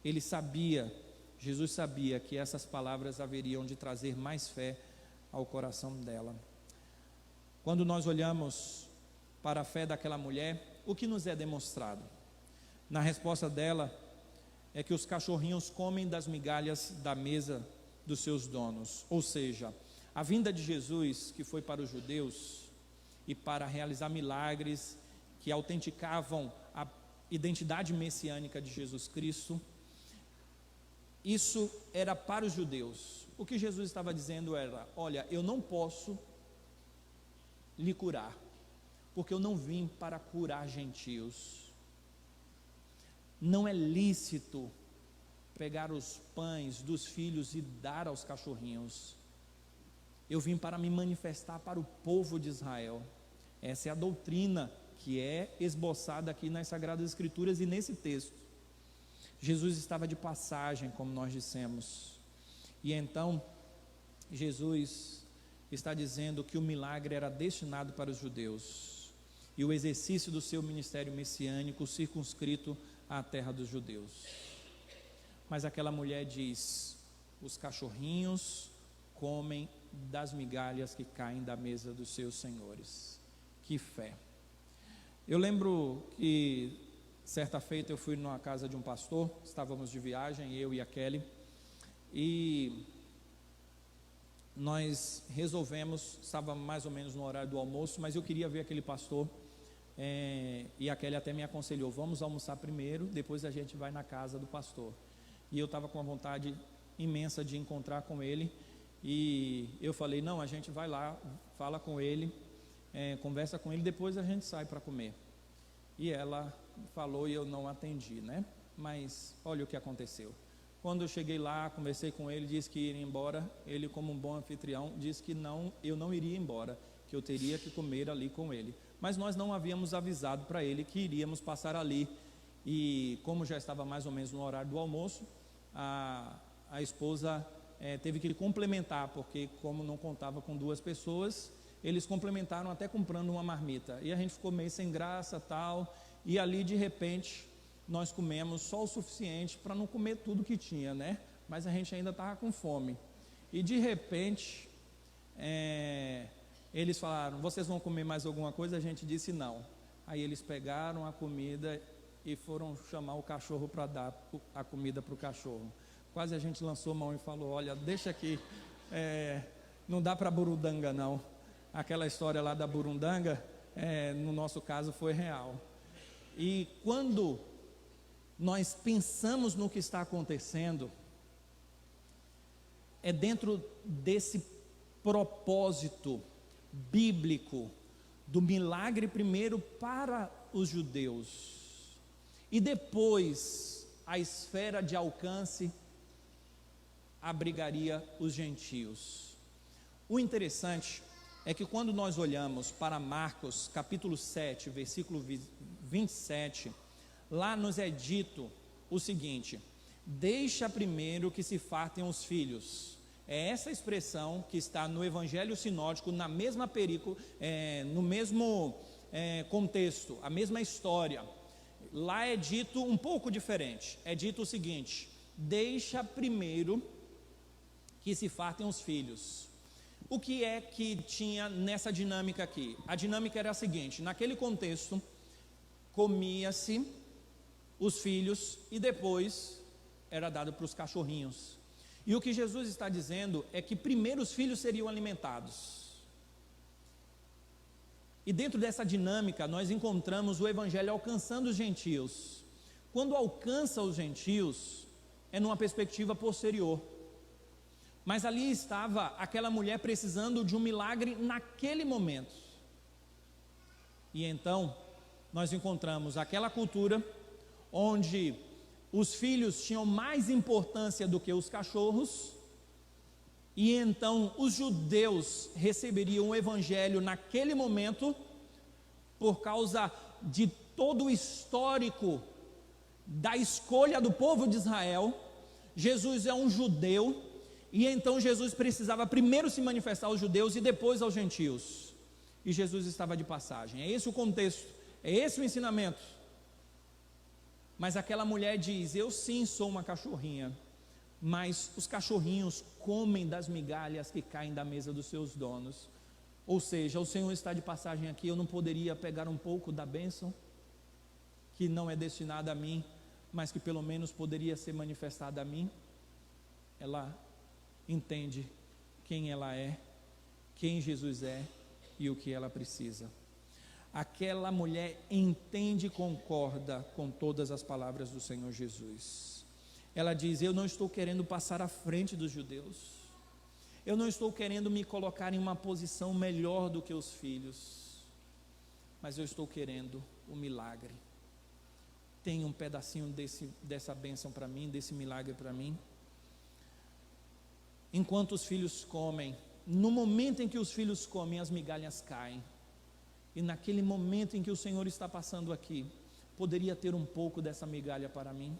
ele sabia, Jesus sabia que essas palavras haveriam de trazer mais fé ao coração dela. Quando nós olhamos para a fé daquela mulher, o que nos é demonstrado? Na resposta dela é que os cachorrinhos comem das migalhas da mesa dos seus donos. Ou seja, a vinda de Jesus, que foi para os judeus e para realizar milagres que autenticavam a identidade messiânica de Jesus Cristo, isso era para os judeus. O que Jesus estava dizendo era: olha, eu não posso lhe curar, porque eu não vim para curar gentios. Não é lícito pegar os pães dos filhos e dar aos cachorrinhos. Eu vim para me manifestar para o povo de Israel. Essa é a doutrina que é esboçada aqui nas Sagradas Escrituras e nesse texto. Jesus estava de passagem, como nós dissemos, e então Jesus está dizendo que o milagre era destinado para os judeus, e o exercício do seu ministério messiânico circunscrito à terra dos judeus. Mas aquela mulher diz: os cachorrinhos comem das migalhas que caem da mesa dos seus senhores. Que fé! Eu lembro que certa feita eu fui numa casa de um pastor, estávamos de viagem, eu e a Kelly, e nós resolvemos, estava mais ou menos no horário do almoço, mas eu queria ver aquele pastor, e a Kelly até me aconselhou: vamos almoçar primeiro, depois a gente vai na casa do pastor. E eu estava com uma vontade imensa de encontrar com ele, e eu falei: não, a gente vai lá, fala com ele, conversa com ele, depois a gente sai para comer. E ela falou e eu não atendi, né? Mas olha o que aconteceu. Quando eu cheguei lá, conversei com ele, disse que iria embora. Ele, como um bom anfitrião, disse que não, eu não iria embora, que eu teria que comer ali com ele. Mas nós não havíamos avisado para ele que iríamos passar ali. E como já estava mais ou menos no horário do almoço, a esposa teve que complementar, porque como não contava com 2 pessoas, eles complementaram até comprando uma marmita. E a gente ficou meio sem graça, tal, e ali de repente nós comemos só o suficiente para não comer tudo que tinha, né? Mas a gente ainda estava com fome. E de repente eles falaram: vocês vão comer mais alguma coisa? A gente disse não. Aí eles pegaram a comida e foram chamar o cachorro para dar a comida para o cachorro. Quase a gente lançou mão e falou: olha, deixa aqui, não dá para burundanga não. Aquela história lá da burundanga, no nosso caso foi real. E quando nós pensamos no que está acontecendo, é dentro desse propósito bíblico do milagre primeiro para os judeus e depois a esfera de alcance abrigaria os gentios. O interessante é que quando nós olhamos para Marcos capítulo 7, versículo 27, lá nos é dito o seguinte: deixa primeiro que se fartem os filhos. É essa expressão que está no Evangelho Sinótico, na mesma perícola, no mesmo contexto, a mesma história. Lá é dito um pouco diferente, é dito o seguinte: deixa primeiro que se fartem os filhos. O que é que tinha nessa dinâmica aqui? A dinâmica era a seguinte: naquele contexto, comia-se os filhos e depois era dado para os cachorrinhos. E o que Jesus está dizendo é que primeiro os filhos seriam alimentados. E dentro dessa dinâmica nós encontramos o Evangelho alcançando os gentios. Quando alcança os gentios, é numa perspectiva posterior. Mas ali estava aquela mulher precisando de um milagre naquele momento. E então nós encontramos aquela cultura onde os filhos tinham mais importância do que os cachorros, e então os judeus receberiam o Evangelho naquele momento, por causa de todo o histórico da escolha do povo de Israel. Jesus é um judeu, e então Jesus precisava primeiro se manifestar aos judeus e depois aos gentios, e Jesus estava de passagem. É esse o contexto, é esse o ensinamento. Mas aquela mulher diz: eu sim sou uma cachorrinha, mas os cachorrinhos comem das migalhas que caem da mesa dos seus donos. Ou seja, o Senhor está de passagem aqui, eu não poderia pegar um pouco da bênção que não é destinada a mim, mas que pelo menos poderia ser manifestada a mim? Ela entende quem ela é, quem Jesus é e o que ela precisa. Aquela mulher entende e concorda com todas as palavras do Senhor Jesus. Ela diz: eu não estou querendo passar à frente dos judeus, eu não estou querendo me colocar em uma posição melhor do que os filhos, mas eu estou querendo o milagre. Tem um pedacinho dessa bênção para mim, desse milagre para mim. Enquanto os filhos comem, no momento em que os filhos comem, as migalhas caem. e naquele momento em que o Senhor está passando aqui, poderia ter um pouco dessa migalha para mim?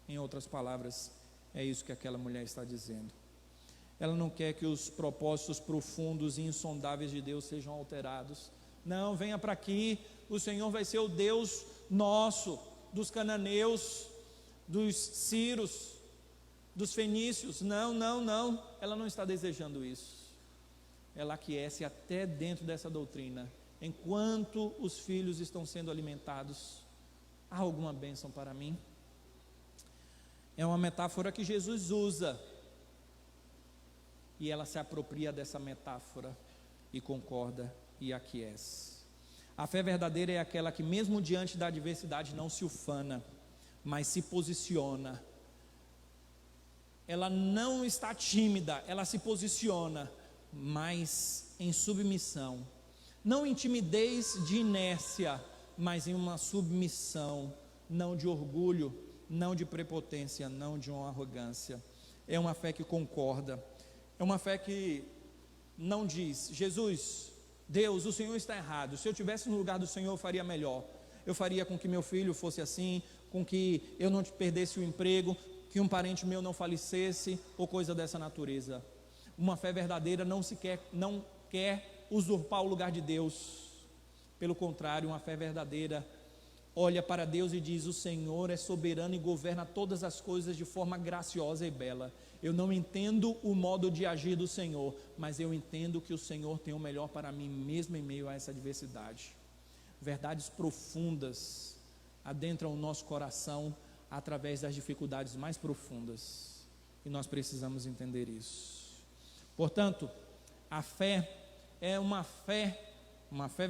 Em outras palavras, é isso que aquela mulher está dizendo. Ela não quer que os propósitos profundos e insondáveis de Deus sejam alterados. Não, venha para aqui, o Senhor vai ser o Deus nosso, dos cananeus, dos sírios, dos fenícios. Não, ela não está desejando isso. Ela aquece até dentro dessa doutrina. Enquanto os filhos estão sendo alimentados, há alguma bênção para mim? É uma metáfora que Jesus usa, e ela se apropria dessa metáfora e concorda e aquece. A fé verdadeira é aquela que mesmo diante da adversidade não se ufana, mas se posiciona. Ela não está tímida, ela se posiciona, mas em submissão, não em timidez de inércia, mas em uma submissão, não de orgulho, não de prepotência, não de uma arrogância. É uma fé que concorda, é uma fé que não diz: Jesus, Deus, o Senhor está errado, se eu estivesse no lugar do Senhor eu faria melhor, eu faria com que meu filho fosse assim, com que eu não perdesse o emprego, que um parente meu não falecesse, ou coisa dessa natureza. Uma fé verdadeira não quer usurpar o lugar de Deus. Pelo contrário, uma fé verdadeira olha para Deus e diz: o Senhor é soberano e governa todas as coisas de forma graciosa e bela. Eu não entendo o modo de agir do Senhor, mas eu entendo que o Senhor tem o melhor para mim, mesmo em meio a essa adversidade. Verdades profundas adentram o nosso coração através das dificuldades mais profundas, e nós precisamos entender isso. Portanto, a fé é uma fé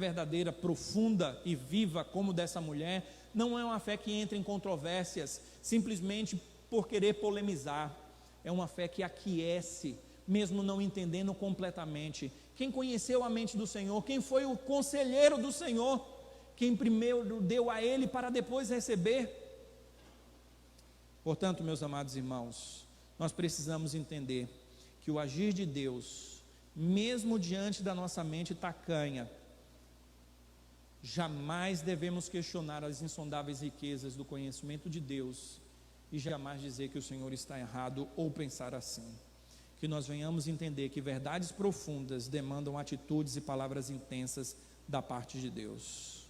verdadeira, profunda e viva como dessa mulher. Não é uma fé que entra em controvérsias simplesmente por querer polemizar. É uma fé que aquece, mesmo não entendendo completamente. Quem conheceu a mente do Senhor, quem foi o conselheiro do Senhor, quem primeiro deu a Ele para depois receber. Portanto, meus amados irmãos, nós precisamos entender que o agir de Deus, mesmo diante da nossa mente tacanha, jamais devemos questionar as insondáveis riquezas do conhecimento de Deus, e jamais dizer que o Senhor está errado ou pensar assim. Que nós venhamos entender que verdades profundas demandam atitudes e palavras intensas da parte de Deus.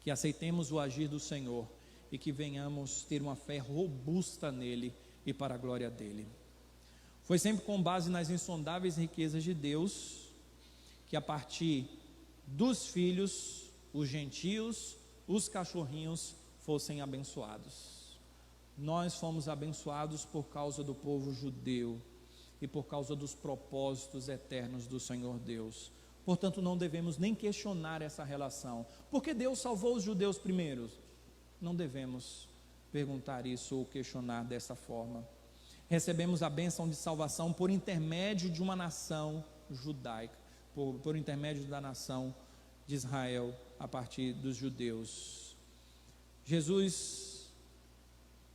Que aceitemos o agir do Senhor e que venhamos ter uma fé robusta nele e para a glória dele. Foi sempre com base nas insondáveis riquezas de Deus que, a partir dos filhos, os gentios, os cachorrinhos fossem abençoados. Nós fomos abençoados por causa do povo judeu e por causa dos propósitos eternos do Senhor Deus. Portanto, não devemos nem questionar essa relação. Por que Deus salvou os judeus primeiros? Não devemos perguntar isso ou questionar dessa forma. Recebemos a bênção de salvação por intermédio de uma nação judaica, por intermédio da nação de Israel, a partir dos judeus. Jesus,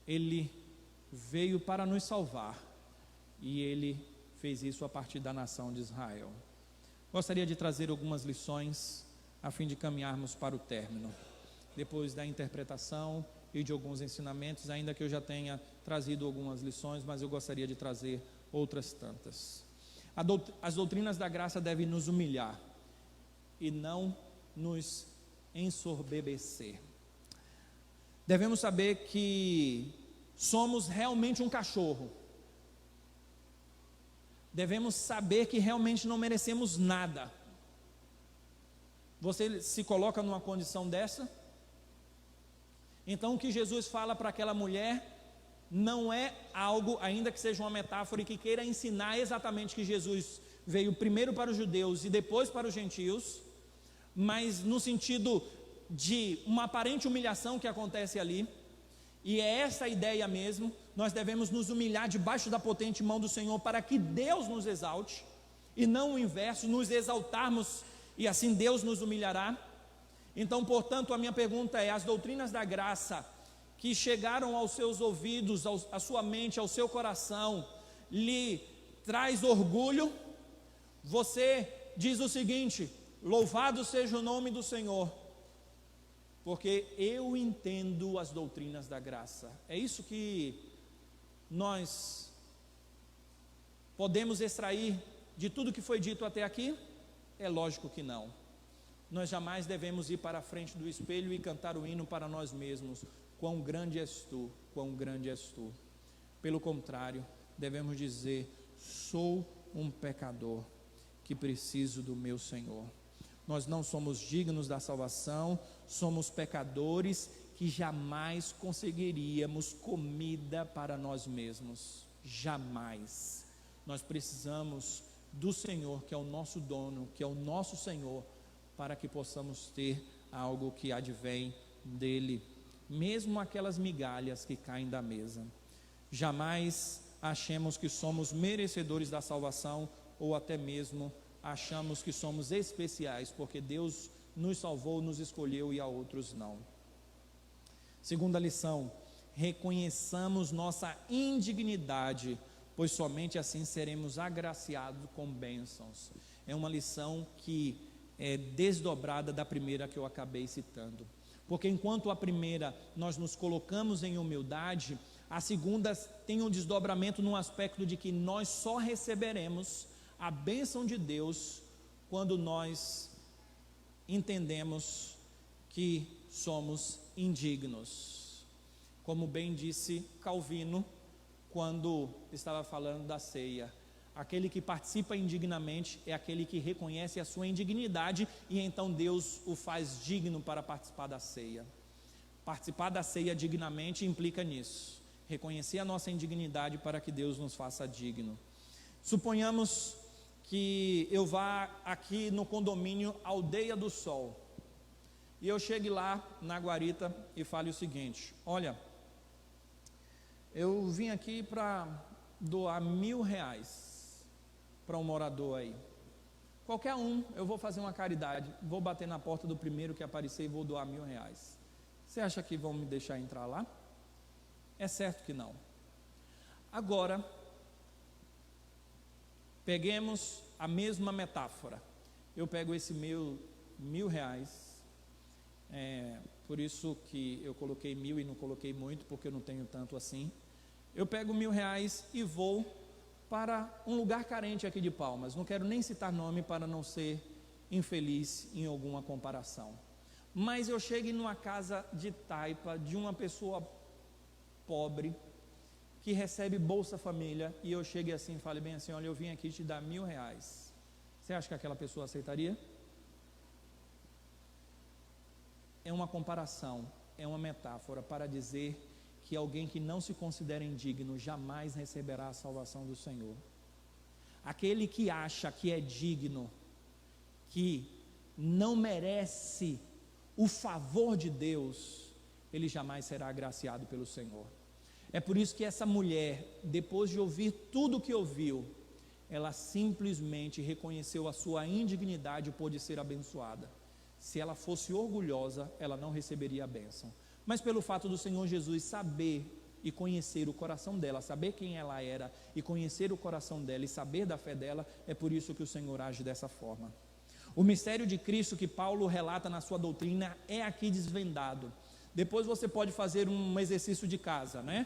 Ele veio para nos salvar, e Ele fez isso a partir da nação de Israel. Gostaria de trazer algumas lições, a fim de caminharmos para o término, depois da interpretação e de alguns ensinamentos, ainda que eu já tenha trazido algumas lições, mas eu gostaria de trazer outras tantas. As doutrinas da graça devem nos humilhar, e não nos ensorbebecer. Devemos saber que somos realmente um cachorro. Devemos saber que realmente não merecemos nada. Você se coloca numa condição dessa? Então, o que Jesus fala para aquela mulher não é algo, ainda que seja uma metáfora e que queira ensinar exatamente que Jesus veio primeiro para os judeus e depois para os gentios, mas no sentido de uma aparente humilhação que acontece ali. E é essa a ideia mesmo. Nós devemos nos humilhar debaixo da potente mão do Senhor para que Deus nos exalte, e não o inverso, nos exaltarmos e assim Deus nos humilhará. Então, portanto, a minha pergunta é: as doutrinas da graça que chegaram aos seus ouvidos, à sua mente, ao seu coração, lhe traz orgulho? Você diz o seguinte: Louvado seja o nome do Senhor, porque eu entendo as doutrinas da graça. É isso que nós podemos extrair de tudo que foi dito até aqui? É lógico que não. Nós jamais devemos ir para a frente do espelho e cantar o hino para nós mesmos: quão grande és tu, quão grande és tu. Pelo contrário, devemos dizer: sou um pecador que preciso do meu Senhor. Nós não somos dignos da salvação, somos pecadores que jamais conseguiríamos comida para nós mesmos, jamais. Nós precisamos do Senhor, que é o nosso dono, que é o nosso Senhor, para que possamos ter algo que advém dele, mesmo aquelas migalhas que caem da mesa. Jamais achemos que somos merecedores da salvação, ou até mesmo achamos que somos especiais, porque Deus nos salvou, nos escolheu e a outros não. Segunda lição: reconheçamos nossa indignidade, pois somente assim seremos agraciados com bênçãos. É uma lição que é desdobrada da primeira que eu acabei citando, porque enquanto a primeira nós nos colocamos em humildade, a segunda tem um desdobramento no aspecto de que nós só receberemos a bênção de Deus quando nós entendemos que somos indignos. Como bem disse Calvino quando estava falando da ceia: aquele que participa indignamente é aquele que reconhece a sua indignidade, e então Deus o faz digno para participar da ceia. Participar da ceia dignamente implica nisso, reconhecer a nossa indignidade para que Deus nos faça digno. Suponhamos que eu vá aqui no condomínio Aldeia do Sol, e eu chegue lá na guarita e fale o seguinte: olha, eu vim aqui para doar R$1.000 para um morador aí, qualquer um, eu vou fazer uma caridade, vou bater na porta do primeiro que aparecer e vou doar R$1.000. Você acha que vão me deixar entrar lá? É certo que não. Agora, peguemos a mesma metáfora. Eu pego esse meu R$1.000, por isso que eu coloquei 1.000 e não coloquei muito, porque eu não tenho tanto assim. Eu pego R$1.000 e vou para um lugar carente aqui de Palmas. Não quero nem citar nome para não ser infeliz em alguma comparação. Mas eu chego numa casa de taipa de uma pessoa pobre que recebe Bolsa Família, e eu cheguei assim e falei bem assim: olha, eu vim aqui te dar R$1.000. Você acha que aquela pessoa aceitaria? É uma comparação, é uma metáfora para dizer que alguém que não se considera indigno jamais receberá a salvação do Senhor. Aquele que acha que é digno, que não merece o favor de Deus, ele jamais será agraciado pelo Senhor. É por isso que essa mulher, depois de ouvir tudo o que ouviu, ela simplesmente reconheceu a sua indignidade e pôde ser abençoada. Se ela fosse orgulhosa, ela não receberia a bênção. Mas pelo fato do Senhor Jesus saber e conhecer o coração dela, saber quem ela era e conhecer o coração dela e saber da fé dela, é por isso que o Senhor age dessa forma. O mistério de Cristo que Paulo relata na sua doutrina é aqui desvendado. Depois você pode fazer um exercício de casa, né?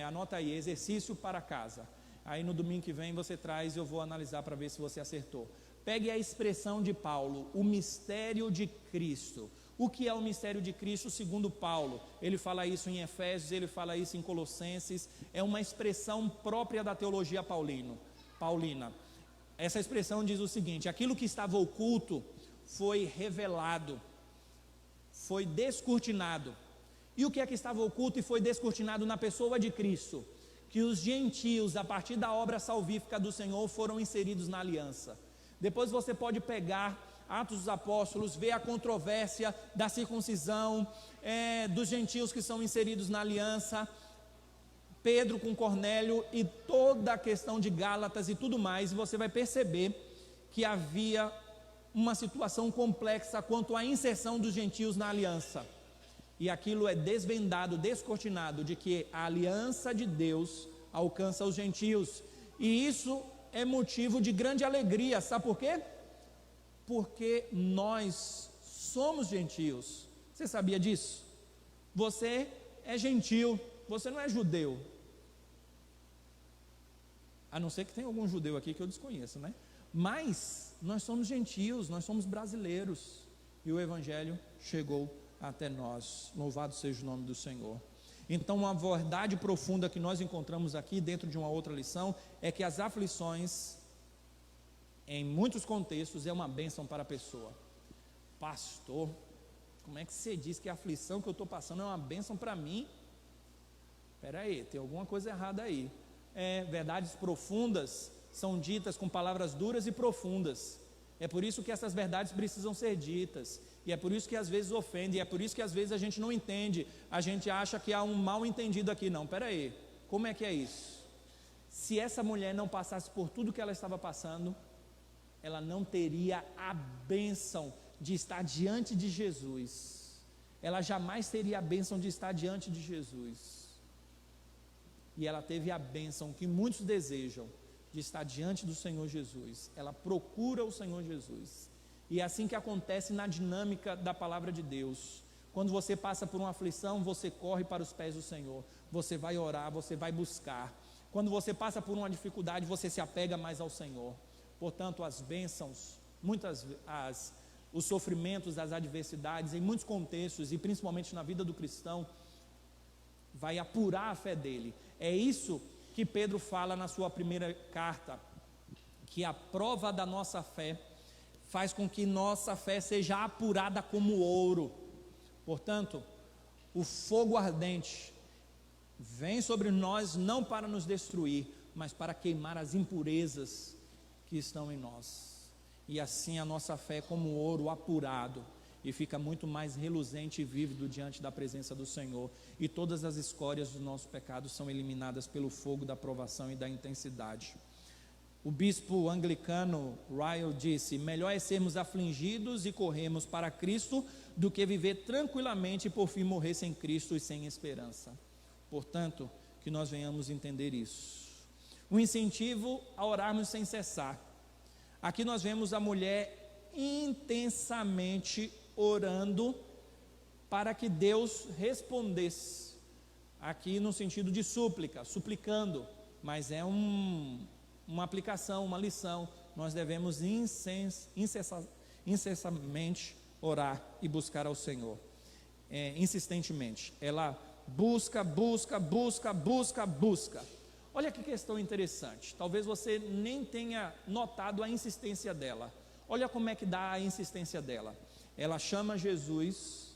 Anota aí, exercício para casa. Aí no domingo que vem você traz e eu vou analisar para ver se você acertou. Pegue a expressão de Paulo, o mistério de Cristo. O que é o mistério de Cristo segundo Paulo? Ele fala isso em Efésios, ele fala isso em Colossenses. É uma expressão própria da teologia paulina. Essa expressão diz o seguinte: aquilo que estava oculto foi revelado, foi descortinado. E o que é que estava oculto e foi descortinado na pessoa de Cristo? Que os gentios, a partir da obra salvífica do Senhor, foram inseridos na aliança. Depois você pode pegar Atos dos Apóstolos, ver a controvérsia da circuncisão, dos gentios que são inseridos na aliança, Pedro com Cornélio e toda a questão de Gálatas e tudo mais, e você vai perceber que havia uma situação complexa quanto à inserção dos gentios na aliança. E aquilo é desvendado, descortinado, de que a aliança de Deus alcança os gentios. E isso é motivo de grande alegria, sabe por quê? porque nós somos gentios. Você sabia disso? Você é gentil, você não é judeu. A não ser que tenha algum judeu aqui que eu desconheço, né? Mas nós somos gentios, nós somos brasileiros, e o Evangelho chegou até nós. Louvado seja o nome do Senhor. Então, uma verdade profunda que nós encontramos aqui dentro de uma outra lição é que as aflições, em muitos contextos, é uma bênção para a pessoa. Pastor, como é que você diz que a aflição que eu estou passando é uma bênção para mim? Espera aí, tem alguma coisa errada aí. Verdades profundas são ditas com palavras duras e profundas. É por isso que essas verdades precisam ser ditas, e é por isso que às vezes ofende, e é por isso que às vezes a gente não entende, a gente acha que há um mal entendido aqui. Não, espera aí, como é que é isso? Se essa mulher não passasse por tudo que ela estava passando, ela não teria a bênção de estar diante de Jesus, ela jamais teria a bênção de estar diante de Jesus. E ela teve a bênção que muitos desejam, de estar diante do Senhor Jesus. Ela procura o Senhor Jesus. E é assim que acontece na dinâmica da palavra de Deus. Quando você passa por uma aflição, você corre para os pés do Senhor. Você vai orar, você vai buscar. Quando você passa por uma dificuldade, você se apega mais ao Senhor. Portanto, as bênçãos, os sofrimentos, as adversidades, em muitos contextos, e principalmente na vida do cristão, vai apurar a fé dele. É isso que Pedro fala na sua primeira carta, que a prova da nossa fé faz com que nossa fé seja apurada como ouro. Portanto, o fogo ardente vem sobre nós não para nos destruir, mas para queimar as impurezas que estão em nós. E assim a nossa fé é como ouro apurado, e fica muito mais reluzente e vívido diante da presença do Senhor, e todas as escórias dos nossos pecados são eliminadas pelo fogo da provação e da intensidade. O bispo anglicano Ryle disse: melhor é sermos afligidos e corrermos para Cristo do que viver tranquilamente e por fim morrer sem Cristo e sem esperança. Portanto, que nós venhamos entender isso. Um incentivo a orarmos sem cessar. Aqui nós vemos a mulher intensamente orando para que Deus respondesse, aqui no sentido de súplica, suplicando, mas é uma aplicação, uma lição. Nós devemos incessantemente orar e buscar ao Senhor, insistentemente. Ela busca. Olha que questão interessante, talvez você nem tenha notado a insistência dela. Olha como é que dá a insistência dela. Ela chama Jesus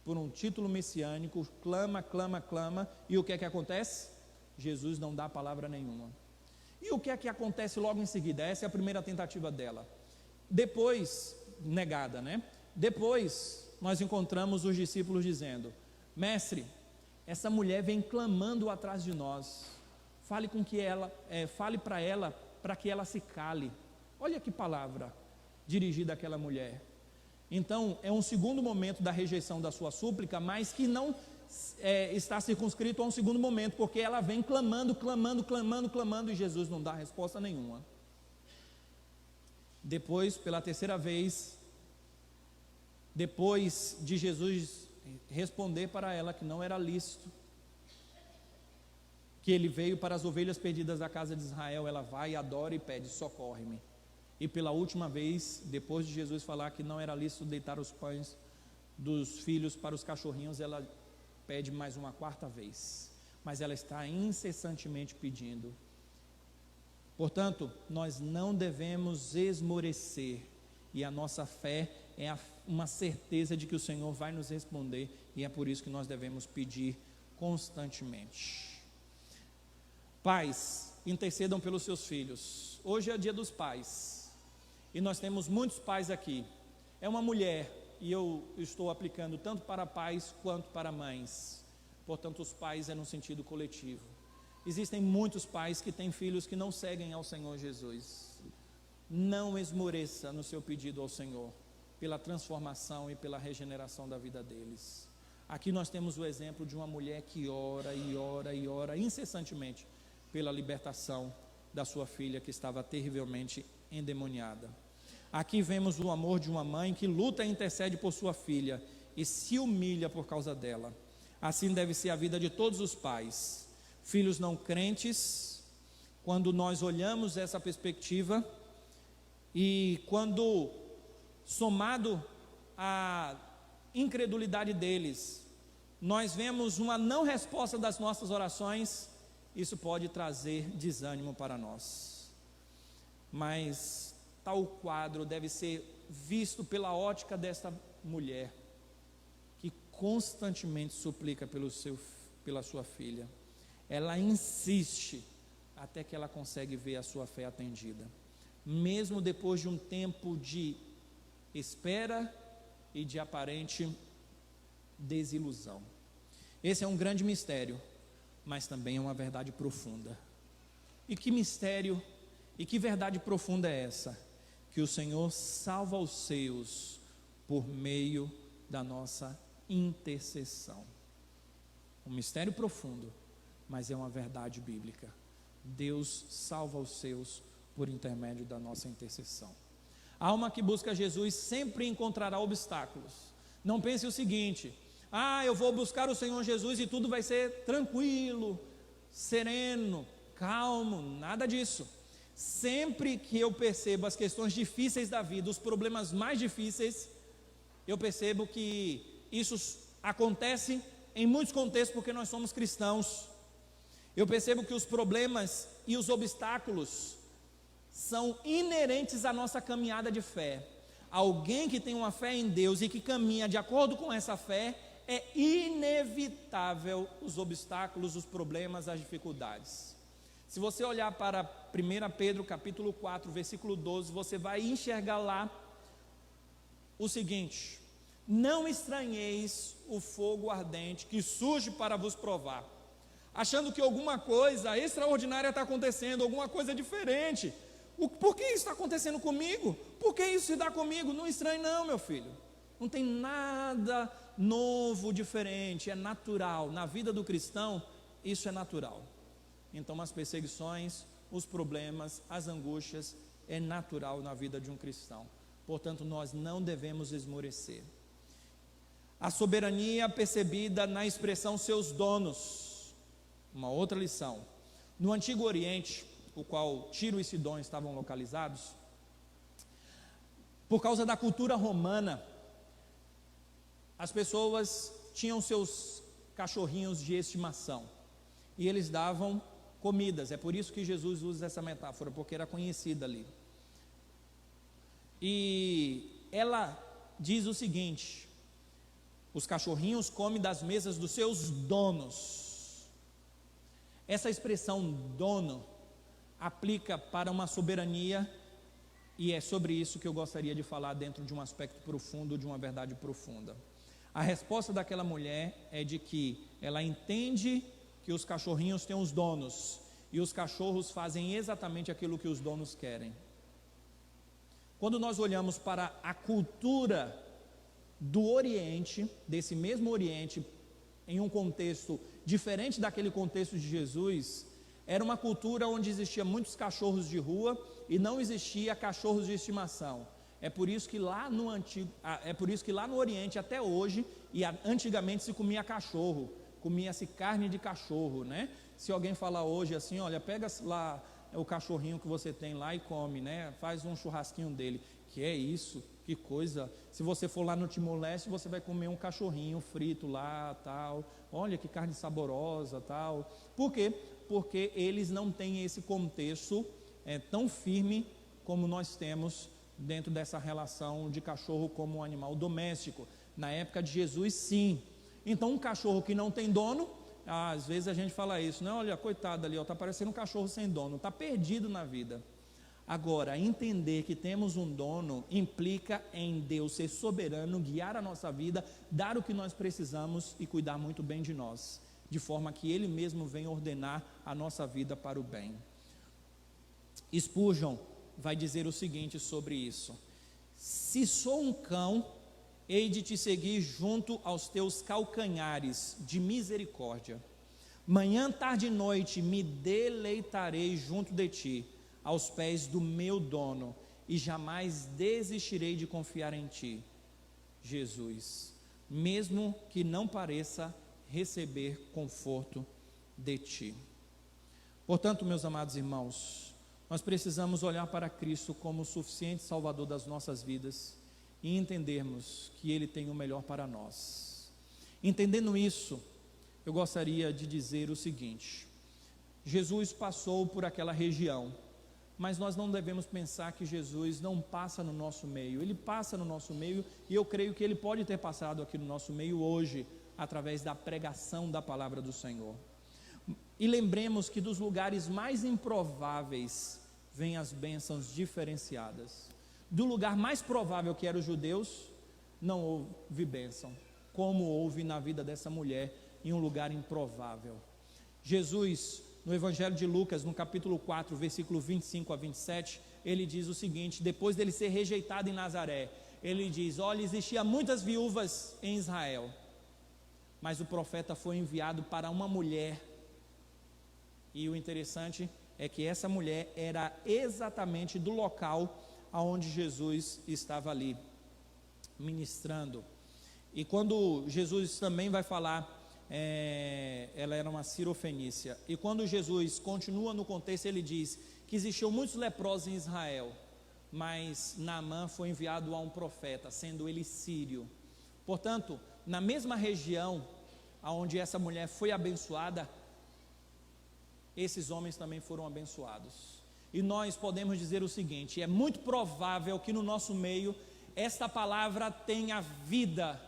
por um título messiânico, clama, e o que é que acontece? Jesus não dá palavra nenhuma. E o que é que acontece logo em seguida? Essa é a primeira tentativa dela. Depois, negada, né? Depois, nós encontramos os discípulos dizendo: mestre, essa mulher vem clamando atrás de nós, fale para ela, para que ela se cale. Olha que palavra dirigida àquela mulher. Então, é um segundo momento da rejeição da sua súplica, mas que não está circunscrito a um segundo momento, porque ela vem clamando, e Jesus não dá resposta nenhuma. Depois, pela terceira vez, depois de Jesus responder para ela que não era lícito, que ele veio para as ovelhas perdidas da casa de Israel, ela vai, adora e pede: socorre-me. E pela última vez, depois de Jesus falar que não era lícito deitar os pães dos filhos para os cachorrinhos, ela pede mais uma quarta vez, mas ela está incessantemente pedindo. Portanto, nós não devemos esmorecer, e a nossa fé é uma certeza de que o Senhor vai nos responder, e é por isso que nós devemos pedir constantemente. Pais, intercedam pelos seus filhos. Hoje é dia dos pais, e nós temos muitos pais aqui. É uma mulher, e eu estou aplicando tanto para pais quanto para mães. Portanto, os pais é no sentido coletivo. Existem muitos pais que têm filhos que não seguem ao Senhor Jesus. Não esmoreça no seu pedido ao Senhor, pela transformação e pela regeneração da vida deles. Aqui nós temos o exemplo de uma mulher que ora incessantemente pela libertação da sua filha, que estava terrivelmente endemoniada. Aqui vemos o amor de uma mãe que luta e intercede por sua filha e se humilha por causa dela. Assim deve ser a vida de todos os pais. Filhos não crentes, quando nós olhamos essa perspectiva e quando somado à incredulidade deles, nós vemos uma não resposta das nossas orações, isso pode trazer desânimo para nós. Mas tal quadro deve ser visto pela ótica desta mulher, que constantemente suplica pela sua filha. Ela insiste até que ela consegue ver a sua fé atendida, mesmo depois de um tempo de espera e de aparente desilusão. Esse é um grande mistério, mas também é uma verdade profunda. E que mistério e que verdade profunda é essa? Que o Senhor salva os seus por meio da nossa intercessão. Um mistério profundo, mas é uma verdade bíblica. Deus salva os seus por intermédio da nossa intercessão. A alma que busca Jesus sempre encontrará obstáculos. Não pense o seguinte: eu vou buscar o Senhor Jesus e tudo vai ser tranquilo, sereno, calmo. Nada disso. Sempre que eu percebo as questões difíceis da vida, os problemas mais difíceis, eu percebo que isso acontece em muitos contextos porque nós somos cristãos. Eu percebo que os problemas e os obstáculos são inerentes à nossa caminhada de fé. Alguém que tem uma fé em Deus e que caminha de acordo com essa fé, é inevitável os obstáculos, os problemas, as dificuldades. Se você olhar para 1 Pedro capítulo 4, versículo 12, você vai enxergar lá o seguinte: não estranheis o fogo ardente que surge para vos provar, achando que alguma coisa extraordinária está acontecendo, alguma coisa diferente. Por que isso está acontecendo comigo? Por que isso se dá comigo? Não estranhe não, meu filho. Não tem nada novo, diferente, é natural. Na vida do cristão, isso é natural. Então as perseguições, os problemas, as angústias, é natural na vida de um cristão. Portanto, nós não devemos esmorecer. A soberania percebida na expressão seus donos. Uma outra lição. No Antigo Oriente, o qual Tiro e Sidom estavam localizados, por causa da cultura romana, as pessoas tinham seus cachorrinhos de estimação e eles davam comidas. É por isso que Jesus usa essa metáfora, porque era conhecida ali. E ela diz o seguinte: os cachorrinhos comem das mesas dos seus donos. Essa expressão dono aplica para uma soberania, e é sobre isso que eu gostaria de falar dentro de um aspecto profundo, de uma verdade profunda. A resposta daquela mulher é de que ela entende que os cachorrinhos têm os donos, e os cachorros fazem exatamente aquilo que os donos querem. Quando nós olhamos para a cultura do Oriente, desse mesmo Oriente, em um contexto diferente daquele contexto de Jesus, era uma cultura onde existia muitos cachorros de rua e não existia cachorros de estimação. É por isso que lá no Oriente até hoje, e antigamente se comia cachorro, comia-se carne de cachorro, né? Se alguém falar hoje assim, olha, pega lá o cachorrinho que você tem lá e come, né? Faz um churrasquinho dele. Que é isso? Que coisa. Se você for lá no Timor-Leste, você vai comer um cachorrinho frito lá, tal. Olha que carne saborosa, tal. Por quê? Porque eles não têm esse contexto tão firme como nós temos dentro dessa relação de cachorro como um animal doméstico. Na época de Jesus, sim. Então um cachorro que não tem dono, às vezes a gente fala isso, né? Olha, coitado ali, está parecendo um cachorro sem dono, está perdido na vida. Agora, entender que temos um dono implica em Deus ser soberano, guiar a nossa vida, dar o que nós precisamos e cuidar muito bem de nós, de forma que Ele mesmo venha ordenar a nossa vida para o bem. Spurgeon vai dizer o seguinte sobre isso: se sou um cão, hei de te seguir junto aos teus calcanhares de misericórdia. Manhã, tarde e noite me deleitarei junto de ti, aos pés do meu dono. e jamais desistirei de confiar em Ti, Jesus, mesmo que não pareça receber conforto de Ti. Portanto, meus amados irmãos, nós precisamos olhar para Cristo como o suficiente Salvador das nossas vidas e entendermos que Ele tem o melhor para nós. Entendendo isso, eu gostaria de dizer o seguinte: Jesus passou por aquela região, mas nós não devemos pensar que Jesus não passa no nosso meio. Ele passa no nosso meio, e eu creio que Ele pode ter passado aqui no nosso meio hoje, através da pregação da palavra do Senhor. E lembremos que dos lugares mais improváveis vêm as bênçãos diferenciadas. Do lugar mais provável, que eram os judeus, não houve bênção, como houve na vida dessa mulher, em um lugar improvável. Jesus, no Evangelho de Lucas, no capítulo 4, versículo 25 a 27, ele diz o seguinte, depois dele ser rejeitado em Nazaré, ele diz: olha, existiam muitas viúvas em Israel, mas o profeta foi enviado para uma mulher, e o interessante é que essa mulher era exatamente do local aonde Jesus estava ali, ministrando. E quando Jesus também vai falar, ela era uma cirofenícia, e quando Jesus continua no contexto, ele diz que existiam muitos leprosos em Israel, mas Naamã foi enviado a um profeta, sendo ele sírio. Portanto, na mesma região aonde essa mulher foi abençoada, esses homens também foram abençoados. E nós podemos dizer o seguinte: é muito provável que no nosso meio esta palavra tenha vida,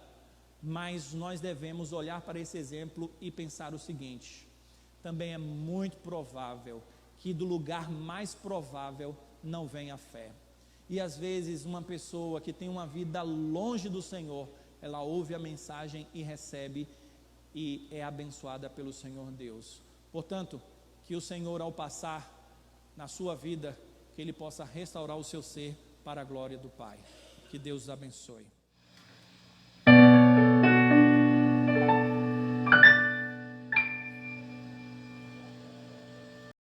mas nós devemos olhar para esse exemplo e pensar o seguinte: também é muito provável que do lugar mais provável não venha a fé. E às vezes uma pessoa que tem uma vida longe do Senhor, ela ouve a mensagem e recebe, e é abençoada pelo Senhor Deus. Portanto, que o Senhor, ao passar na sua vida, que Ele possa restaurar o seu ser para a glória do Pai. Que Deus os abençoe.